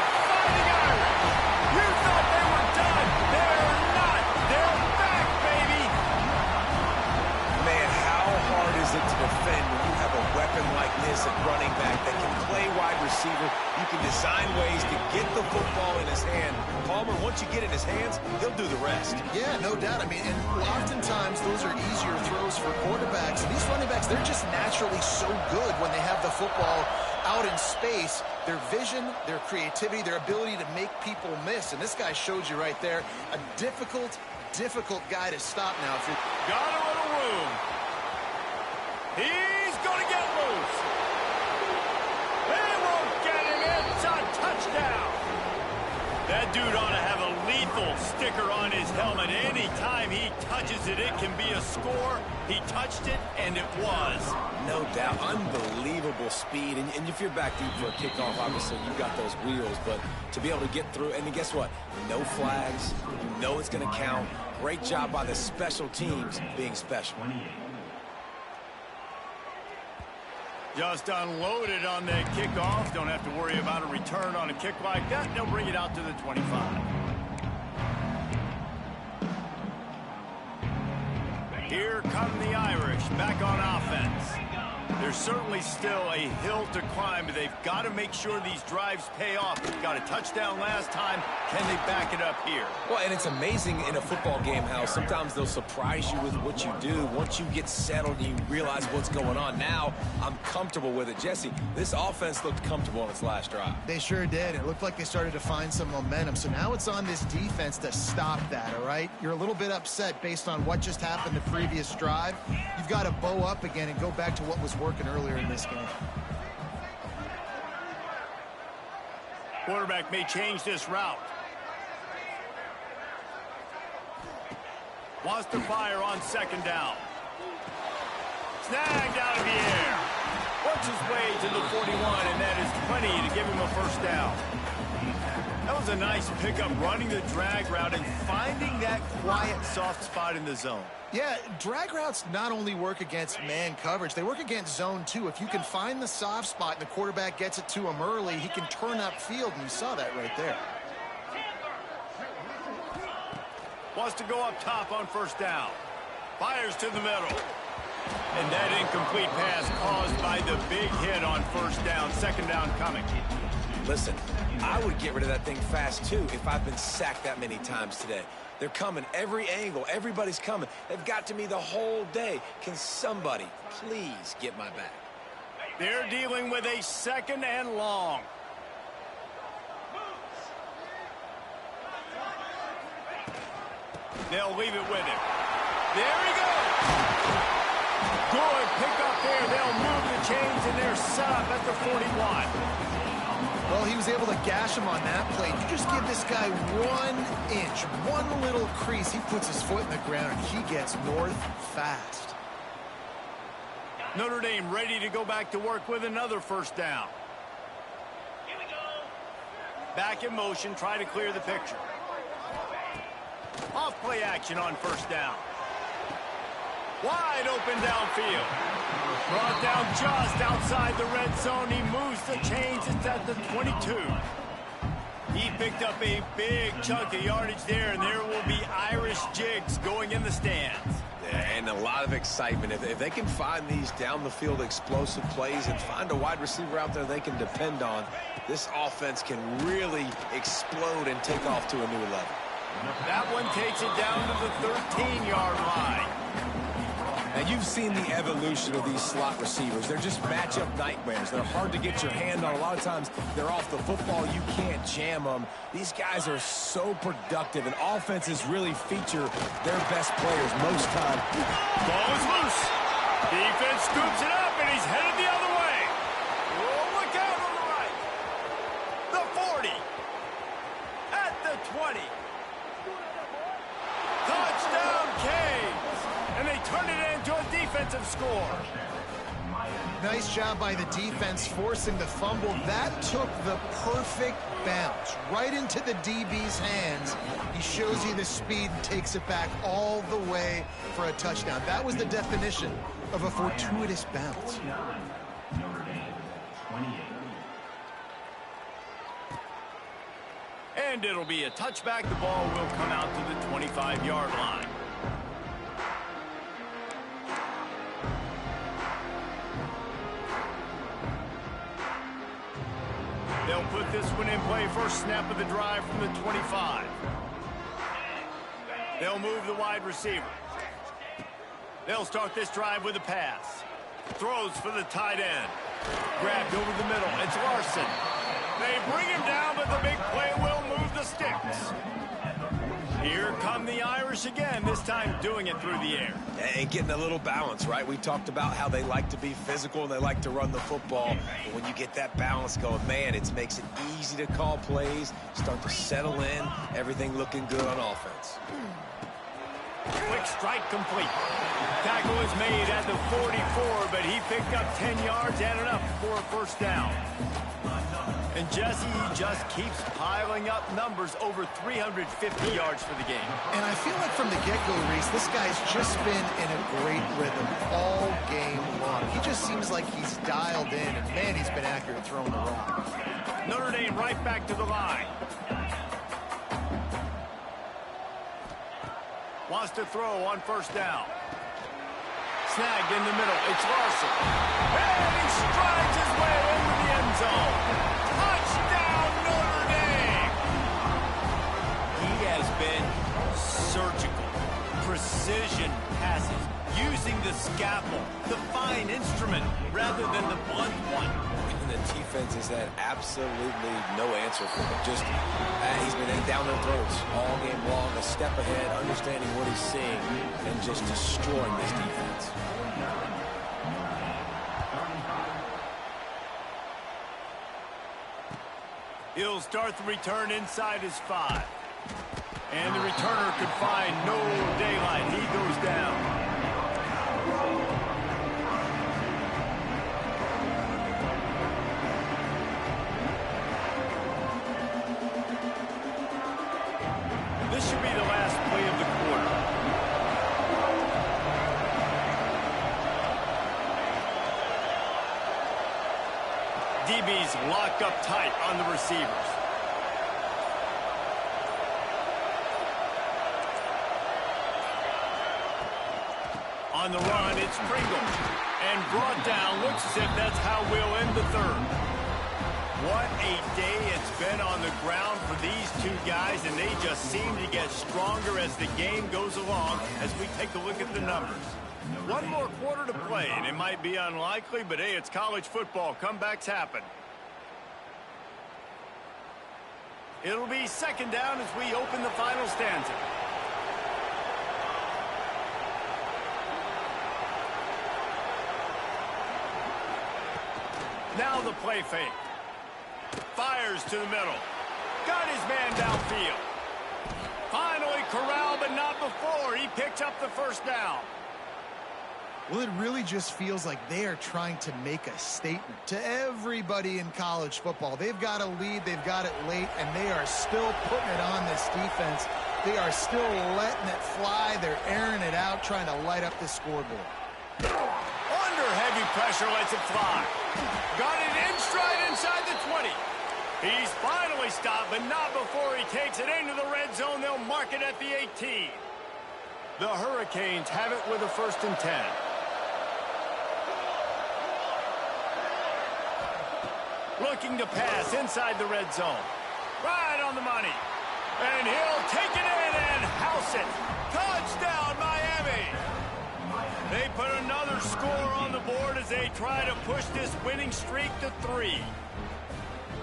Fighting Irish. You thought they were done. They're not. They're back, baby. Man, how hard is it to defend when you have a weapon like this at running back that can play wide receiver? You can design ways to get the football in his hand. Palmer, once you get it in his hands, he'll do the rest. Yeah, no doubt. I mean, and oftentimes those are easier throws for quarterbacks. And these running backs, they're just naturally so good when they have the football out in space. Their vision, their creativity, their ability to make people miss. And this guy showed you right there, a difficult guy to stop now. If you're... Got a little room. He's going to get loose. They won't get him. It's a touchdown. That dude ought to have a lethal sticker on his helmet. Anytime he touches it, it can be a score. He touched it, and it was. No doubt. Unbelievable speed. And if you're back deep for a kickoff, obviously you've got those wheels. But to be able to get through, and then guess what? No flags. You know it's going to count. Great job by the special teams being special. Just unloaded on that kickoff. Don't have to worry about a return on a kick like that. They'll bring it out to the 25. Here come the Irish back on offense. There's certainly still a hill to climb, but they've got to make sure these drives pay off. Got a touchdown last time. Can they back it up here? Well, and it's amazing in a football game how sometimes they'll surprise you with what you do. Once you get settled and you realize what's going on, now I'm comfortable with it. Jesse, this offense looked comfortable on its last drive. They sure did. It looked like they started to find some momentum. So now it's on this defense to stop that, all right? You're a little bit upset based on what just happened the previous drive. You've got to bow up again and go back to what was working earlier in this game. Quarterback may change this route. Wants to fire on second down. Snagged out of the air. Works his way to the 41, and that is plenty to give him a first down. That was a nice pickup, running the drag route and finding that quiet, soft spot in the zone. Yeah, drag routes not only work against man coverage, they work against zone too. If you can find the soft spot and the quarterback gets it to him early, he can turn upfield, and you saw that right there. Wants to go up top on first down. Fires to the middle. And that incomplete pass caused by the big hit on first down. Second down coming. Listen, I would get rid of that thing fast, too, if I've been sacked that many times today. They're coming every angle. Everybody's coming. They've got to me the whole day. Can somebody please get my back? They're dealing with a second and long. They'll leave it with him. There he goes. Good pick up there. They'll move the chains, and they're set up at the 41. Well, he was able to gash him on that play. You just give this guy 1 inch, one little crease. He puts his foot in the ground, and he gets north fast. Notre Dame ready to go back to work with another first down. Here we go. Back in motion, try to clear the picture. Off play action on first down. Wide open downfield. Brought down just outside the red zone. He moves the chains. It's at the 22. He picked up a big chunk of yardage there, and there will be Irish jigs going in the stands. And a lot of excitement. If they can find these down-the-field explosive plays and find a wide receiver out there they can depend on, this offense can really explode and take off to a new level. That one takes it down to the 13-yard line. Now, you've seen the evolution of these slot receivers. They're just matchup nightmares. They're hard to get your hand on. A lot of times, they're off the football. You can't jam them. These guys are so productive, and offenses really feature their best players most time. Ball is loose. Defense scoops it up, and he's headed the other way. Oh, look out on the right. The 40. At the 20. Touchdown, Canes. And they turn it into a defensive score. Nice job by the defense forcing the fumble. That took the perfect bounce right into the DB's hands. He shows you the speed and takes it back all the way for a touchdown. That was the definition of a fortuitous bounce. And it'll be a touchback. The ball will come out to the 25-yard line. They'll put this one in play. First snap of the drive from the 25. They'll move the wide receiver. They'll start this drive with a pass. Throws for the tight end. Grabbed over the middle. It's Larson. They bring him down, but the big play will move the sticks. Here come the Irish again, this time doing it through the air. And getting a little balance, right? We talked about how they like to be physical and they like to run the football. But when you get that balance going, man, it makes it easy to call plays, start to settle in, everything looking good on offense. Quick strike complete. Tackle is made at the 44, but he picked up 10 yards and enough for a first down. And Jesse, he just keeps piling up numbers, over 350 yards for the game. And I feel like from the get-go, Reese, this guy's just been in a great rhythm all game long. He just seems like he's dialed in, and man, he's been accurate throwing the rock. Notre Dame right back to the line. Wants to throw on first down. Snagged in the middle. It's Larson. And he strides his way into the end zone. Touchdown, Notre Dame! He has been surgical. Precision passes. Using the scalpel, the fine instrument, rather than the blunt one. And the defense has had absolutely no answer for him. Just, he's been down their throats all game long, a step ahead, understanding what he's seeing, and just destroying this defense. He'll start the return inside his 5. And the returner could find no daylight. He goes down. This should be the last play of the quarter. DB's locked up tight on the receivers. On the run, it's Pringle. And brought down. Looks as if that's how we'll end the third. What a day it's been on the ground for these two guys, and they just seem to get stronger as the game goes along as we take a look at the numbers. One more quarter to play, and it might be unlikely, but hey, it's college football. Comebacks happen. It'll be second down as we open the final stanza. Now the play fake. Fires to the middle. Got his man downfield. Finally corralled, but not before. He picks up the first down. Well, it really just feels like they are trying to make a statement to everybody in college football. They've got a lead, they've got it late, and they are still putting it on this defense. They are still letting it fly. They're airing it out, trying to light up the scoreboard. Under heavy pressure, lets it fly. Got it in stride inside the 20. He's finally stopped, but not before he takes it into the red zone. They'll mark it at the 18. The Hurricanes have it with a 1st and 10. Looking to pass inside the red zone. Right on the money. And he'll take it in and house it. Touchdown, Miami. They put another score on the board as they try to push this winning streak to 3.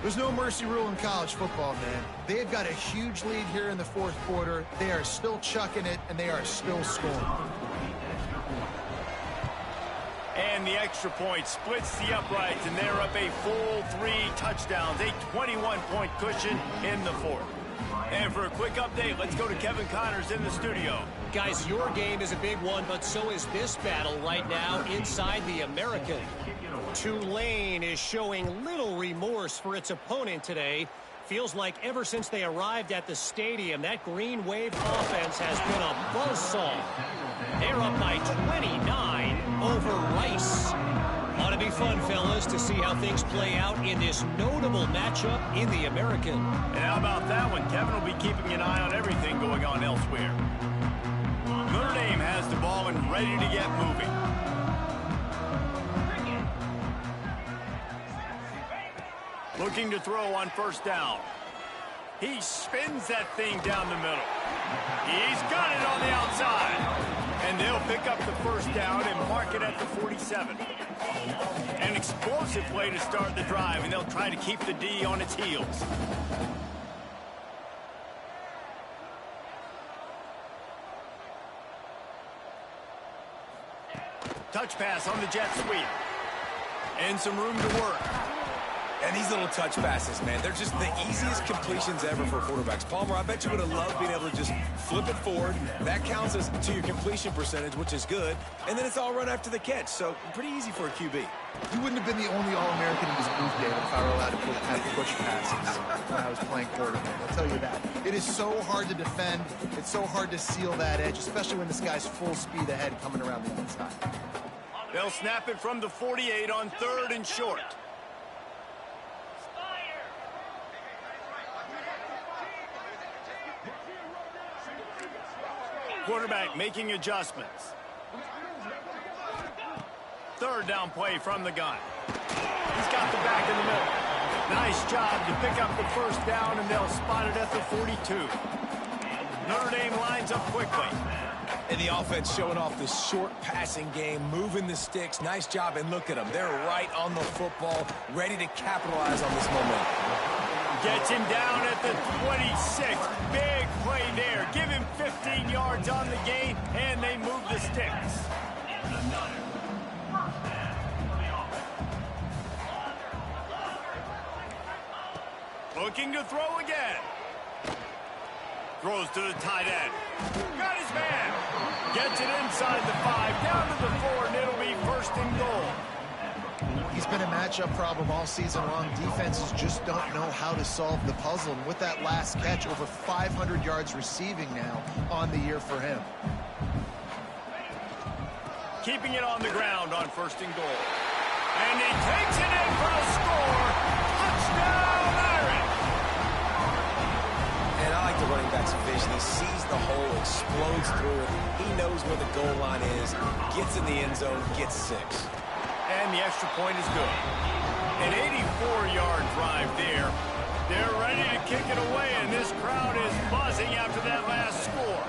There's no mercy rule in college football, man. They've got a huge lead here in the 4th quarter. They are still chucking it, and they are still scoring. And the extra point splits the uprights, and they're up a full 3 touchdowns, a 21-point cushion in the 4th. And for a quick update, let's go to Kevin Connors in the studio. Guys, your game is a big one, but so is this battle right now inside the American. Tulane is showing little remorse for its opponent today. Feels like ever since they arrived at the stadium, that Green Wave offense has been a buzzsaw. They're up by 29 over Rice. Ought to be fun, fellas, to see how things play out in this notable matchup in the American. And how about that one? Kevin will be keeping an eye on everything going on elsewhere. Notre Dame has the ball and ready to get moving. Looking to throw on 1st down. He spins that thing down the middle. He's got it on the outside. And they'll pick up the 1st down and mark it at the 47. An explosive play to start the drive, and they'll try to keep the D on its heels. touch pass on the jet sweep. And some room to work. And these little touch passes, man, they're just the easiest completions ever for quarterbacks. Palmer, I bet you would have loved being able to just flip it forward. That counts as to your completion percentage, which is good. And then it's all run after the catch, so pretty easy for a QB. He wouldn't have been the only All-American in his booth, David, if I were allowed to have push passes when I was playing quarterback. I'll tell you that. It is so hard to defend. It's so hard to seal that edge, especially when this guy's full speed ahead coming around the inside. They'll snap it from the 48 on 3rd and short. Quarterback making adjustments. 3rd down play from the gun. He's got the back in the middle. Nice job to pick up the 1st down, and they'll spot it at the 42. Notre Dame lines up quickly. And the offense showing off the short passing game, moving the sticks. Nice job, and look at them. They're right on the football, ready to capitalize on this momentum. Gets him down at the 26. Big play there. Give him 15 yards on the gain, and they move the sticks. Looking to throw again. Throws to the tight end. Got his man. Gets it inside the 5, down to the 4, and it'll be 1st and goal. He's been a matchup problem all season long. Defenses just don't know how to solve the puzzle. And with that last catch, over 500 yards receiving now on the year for him. Keeping it on the ground on 1st and goal. And he takes it in for the score. Touchdown, Irish! And I like the running back's vision. He sees the hole, explodes through it. He knows where the goal line is, gets in the end zone, gets 6. And the extra point is good. An 84-yard drive there. They're ready to kick it away, and this crowd is buzzing after that last score.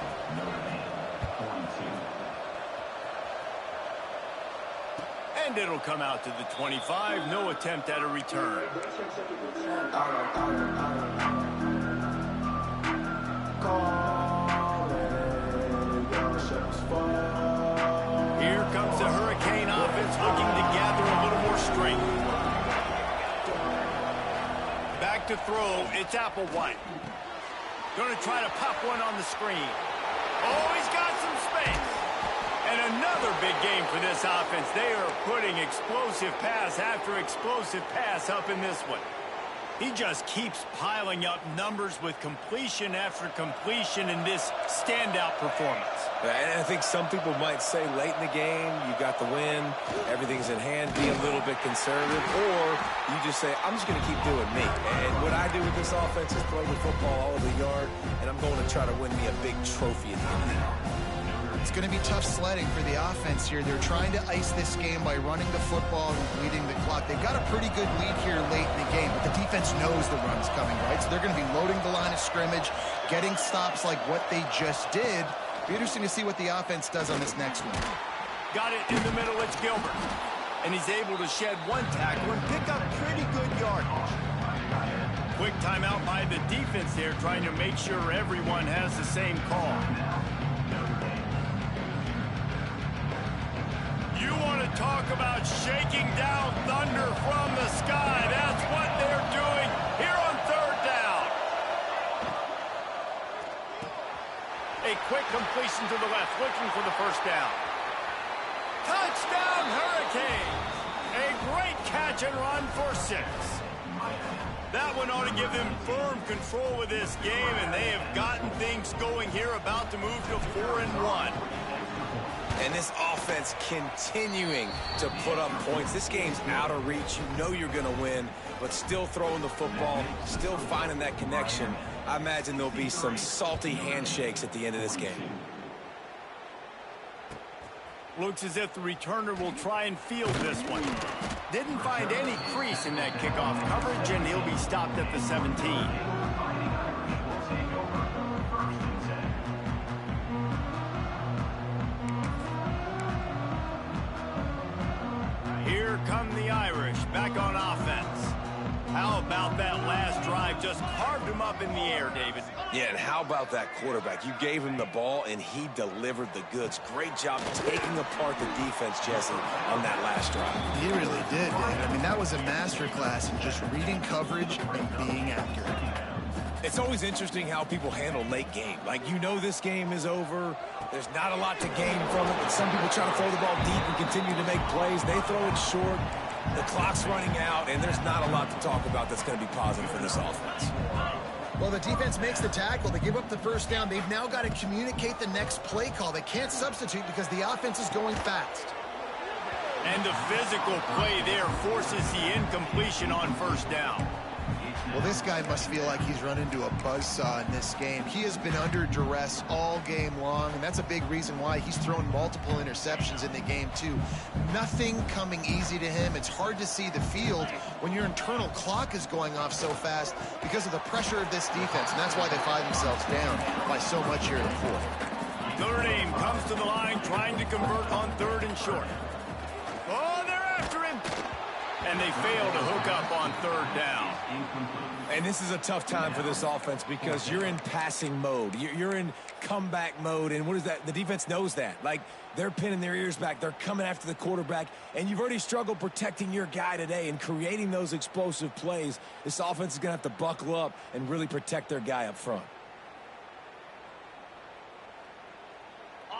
And it'll come out to the 25. No attempt at a return. Here comes the Hurricane offense looking to gather a little more strength. Back to throw. It's Applewhite. Going to try to pop one on the screen. Oh, he's got some space. And another big game for this offense. They are putting explosive pass after explosive pass up in this one. He just keeps piling up numbers with completion after completion in this standout performance. And I think some people might say late in the game, you got the win, everything's in hand, be a little bit conservative, or you just say, I'm just going to keep doing me. And what I do with this offense is throw the football all over the yard, and I'm going to try to win me a big trophy at the end of the year. It's going to be tough sledding for the offense here. They're trying to ice this game by running the football and bleeding the clock. They've got a pretty good lead here late in the game, but the defense knows the run's coming, right? So they're going to be loading the line of scrimmage, getting stops like what they just did. Be interesting to see what the offense does on this next one. Got it in the middle. It's Gilbert. And he's able to shed one tackle and pick up pretty good yardage. Quick timeout by the defense there, trying to make sure everyone has the same call. You want to talk about shaking down thunder from the sky. That's what they're doing here on 3rd down. A quick completion to the left, looking for the 1st down. Touchdown, Hurricanes. A great catch and run for 6. That one ought to give them firm control of this game, and they have gotten things going here, about to move to 4-1. And this offense continuing to put up points. This game's out of reach. You know you're going to win, but still throwing the football, still finding that connection. I imagine there'll be some salty handshakes at the end of this game. Looks as if the returner will try and field this one. Didn't find any crease in that kickoff coverage, and he'll be stopped at the 17. Here come the Irish back on offense. How about that last drive? time just carved him up in the air, David. Yeah, and how about that quarterback? You gave him the ball, and he delivered the goods. Great job taking apart the defense, Jesse, on that last drive. He really did, Dave. I mean, that was a masterclass in just reading coverage and being accurate. It's always interesting how people handle late game. Like, you know this game is over. There's not a lot to gain from it, but some people try to throw the ball deep and continue to make plays. They throw it short. The clock's running out, and there's not a lot to talk about that's going to be positive for this offense. Well, the defense makes the tackle. They give up the first down. They've now got to communicate the next play call. They can't substitute because the offense is going fast. And the physical play there forces the incompletion on first down. Well, this guy must feel like he's run into a buzzsaw in this game. He has been under duress all game long, and that's a big reason why he's thrown multiple interceptions in the game, too. Nothing coming easy to him. It's hard to see the field when your internal clock is going off so fast because of the pressure of this defense, and that's why they find themselves down by so much here in the fourth. Notre Dame comes to the line trying to convert on 3rd and short. Oh, they're after him. And they fail to hook up on 3rd down. And this is a tough time for this offense because you're in passing mode. You're in comeback mode. And what is that? The defense knows that. Like, they're pinning their ears back. They're coming after the quarterback. And you've already struggled protecting your guy today and creating those explosive plays. This offense is going to have to buckle up and really protect their guy up front.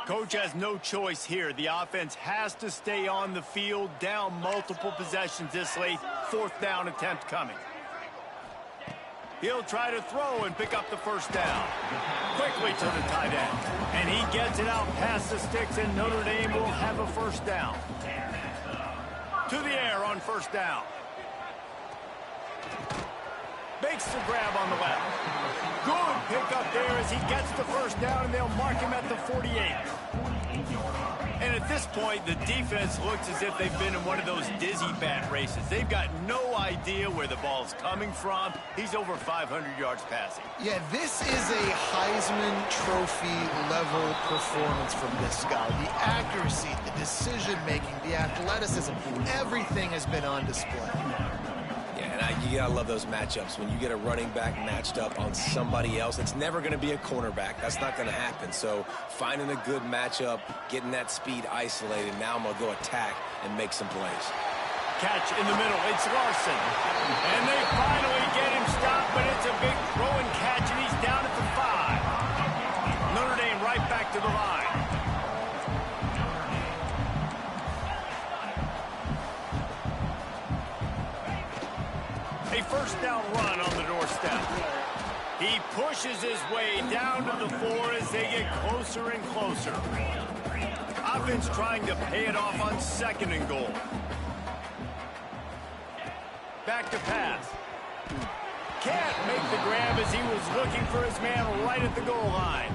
Coach has no choice here. The offense has to stay on the field, down multiple possessions this late. 4th down attempt coming. He'll try to throw and pick up the first down. Quickly to the tight end. And he gets it out past the sticks, and Notre Dame will have a first down. To the air on first down. Makes the grab on the left. Good pickup there as he gets the first down, and they'll mark him at the 48. And at this point, the defense looks as if they've been in one of those dizzy bat races. They've got no idea where the ball's coming from. He's over 500 yards passing. Yeah, this is a Heisman Trophy level performance from this guy. The accuracy, the decision-making, the athleticism, everything has been on display. And you gotta love those matchups. When you get a running back matched up on somebody else, it's never gonna be a cornerback. That's not gonna happen. So finding a good matchup, getting that speed isolated, now I'm gonna go attack and make some plays. Catch in the middle, it's Larson. And they finally get him stopped, but it's a big throw and catch, and he's down at the 5. Notre Dame right back to the line. A first down run on the doorstep. He pushes his way down to the 4 as they get closer and closer. Offense trying to pay it off on 2nd and goal. Back to pass. Can't make the grab as he was looking for his man right at the goal line.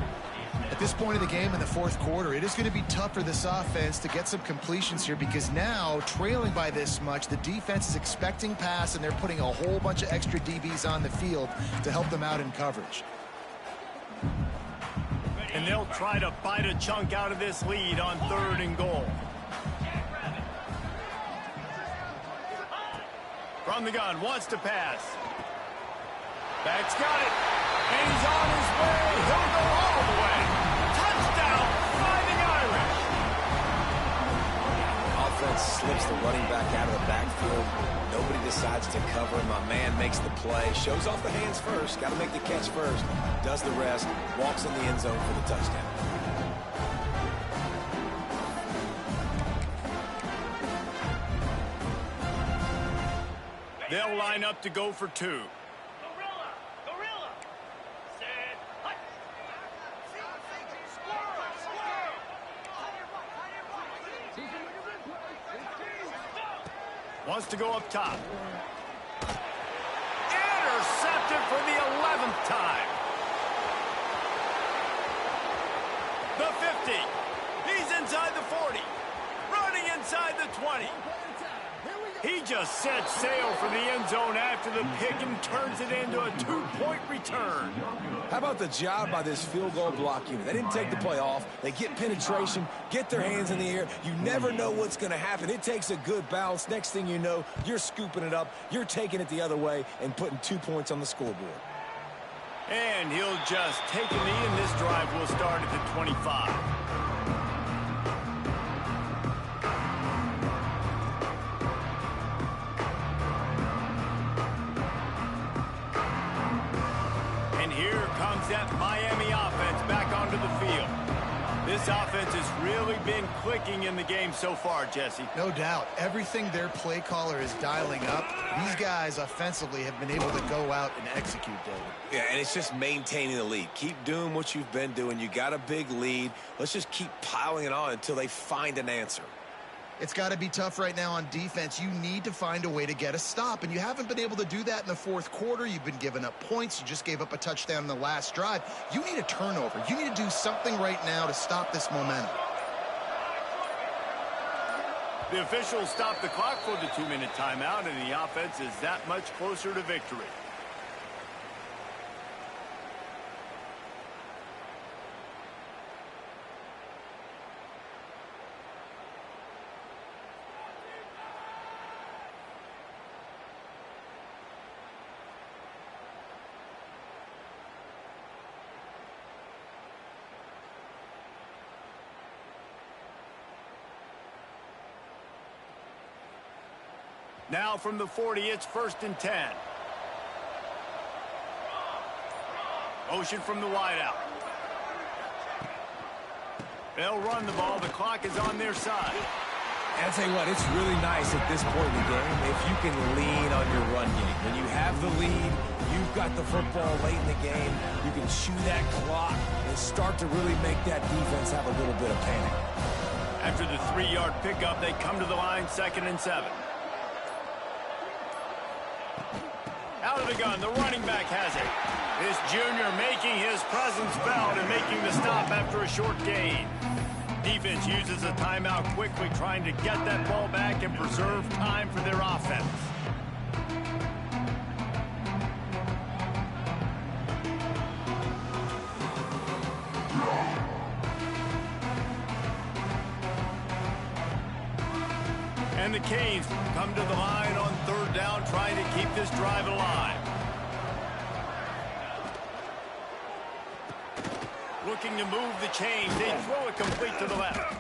At this point of the game in the 4th quarter, it is going to be tough for this offense to get some completions here because now, trailing by this much, the defense is expecting pass, and they're putting a whole bunch of extra DBs on the field to help them out in coverage. And they'll try to bite a chunk out of this lead on 3rd and goal. From the gun, wants to pass. Back's got it. And he's on his way. He'll go all the way. Touchdown, Fighting Irish. Offense slips the running back out of the backfield. Nobody decides to cover him. My man makes the play. Shows off the hands first. Got to make the catch first. Does the rest. Walks in the end zone for the touchdown. They'll line up to go for 2. Wants to go up top. Intercepted for the 11th time. The 50. He's inside the 40. Running inside the 20. He just sets sail for the end zone after the pick and turns it into a 2-point return. How about the job by this field goal block unit? They didn't take the play off. They get penetration, get their hands in the air. You never know what's going to happen. It takes a good bounce. Next thing you know, you're scooping it up. You're taking it the other way and putting 2 points on the scoreboard. And he'll just take a knee, and this drive will start at the 25. That Miami offense back onto the field. This offense has really been clicking in the game so far, Jesse. No doubt. Everything their play caller is dialing up, these guys offensively have been able to go out and execute, David. Yeah, and it's just maintaining the lead. Keep doing what you've been doing. You got a big lead. Let's just keep piling it on until they find an answer. It's got to be tough right now on defense. You need to find a way to get a stop, and you haven't been able to do that in the fourth quarter. You've been giving up points. You just gave up a touchdown in the last drive. You need a turnover. You need to do something right now to stop this momentum. The officials stopped the clock for the 2-minute timeout, and the offense is that much closer to victory. Now from the 40, it's 1st and 10. Motion from the wideout. They'll run the ball. The clock is on their side. And I'll tell you what, it's really nice at this point in the game if you can lean on your run game. When you have the lead, you've got the football late in the game, you can chew that clock and start to really make that defense have a little bit of panic. After the 3-yard pickup, they come to the line, 2nd and 7. Out of the gun, the running back has it. This junior making his presence felt and making the stop after a short gain. Defense uses a timeout quickly, trying to get that ball back and preserve time for their offense. And the Canes come to the line on 3rd down, trying to keep this drive alive. Looking to move the chains. They throw it complete to the left.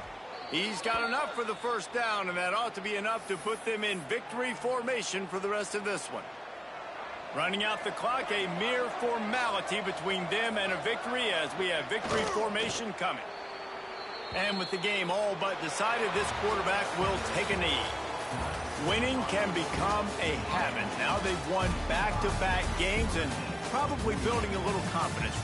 He's got enough for the 1st down, and that ought to be enough to put them in victory formation for the rest of this one. Running out the clock, a mere formality between them and a victory as we have victory formation coming. And with the game all but decided, this quarterback will take a knee. Winning can become a habit. Now they've won back-to-back games and probably building a little confidence.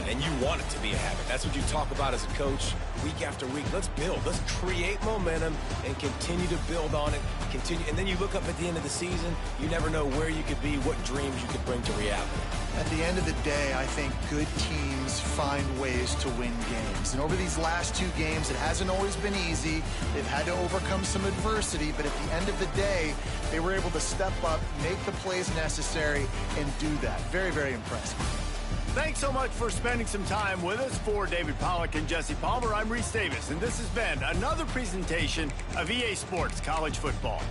And you want it to be a habit. That's what you talk about as a coach week after week. Let's build. Let's create momentum and continue to build on it. Continue, and then you look up at the end of the season, you never know where you could be, what dreams you could bring to reality. At the end of the day, I think good teams find ways to win games. And over these last 2 games, it hasn't always been easy. They've had to overcome some adversity, but at the end of the day, they were able to step up, make the plays necessary, and do that. Very, very impressive. Thanks so much for spending some time with us. For David Pollack and Jesse Palmer, I'm Reese Davis, and this has been another presentation of EA Sports College Football.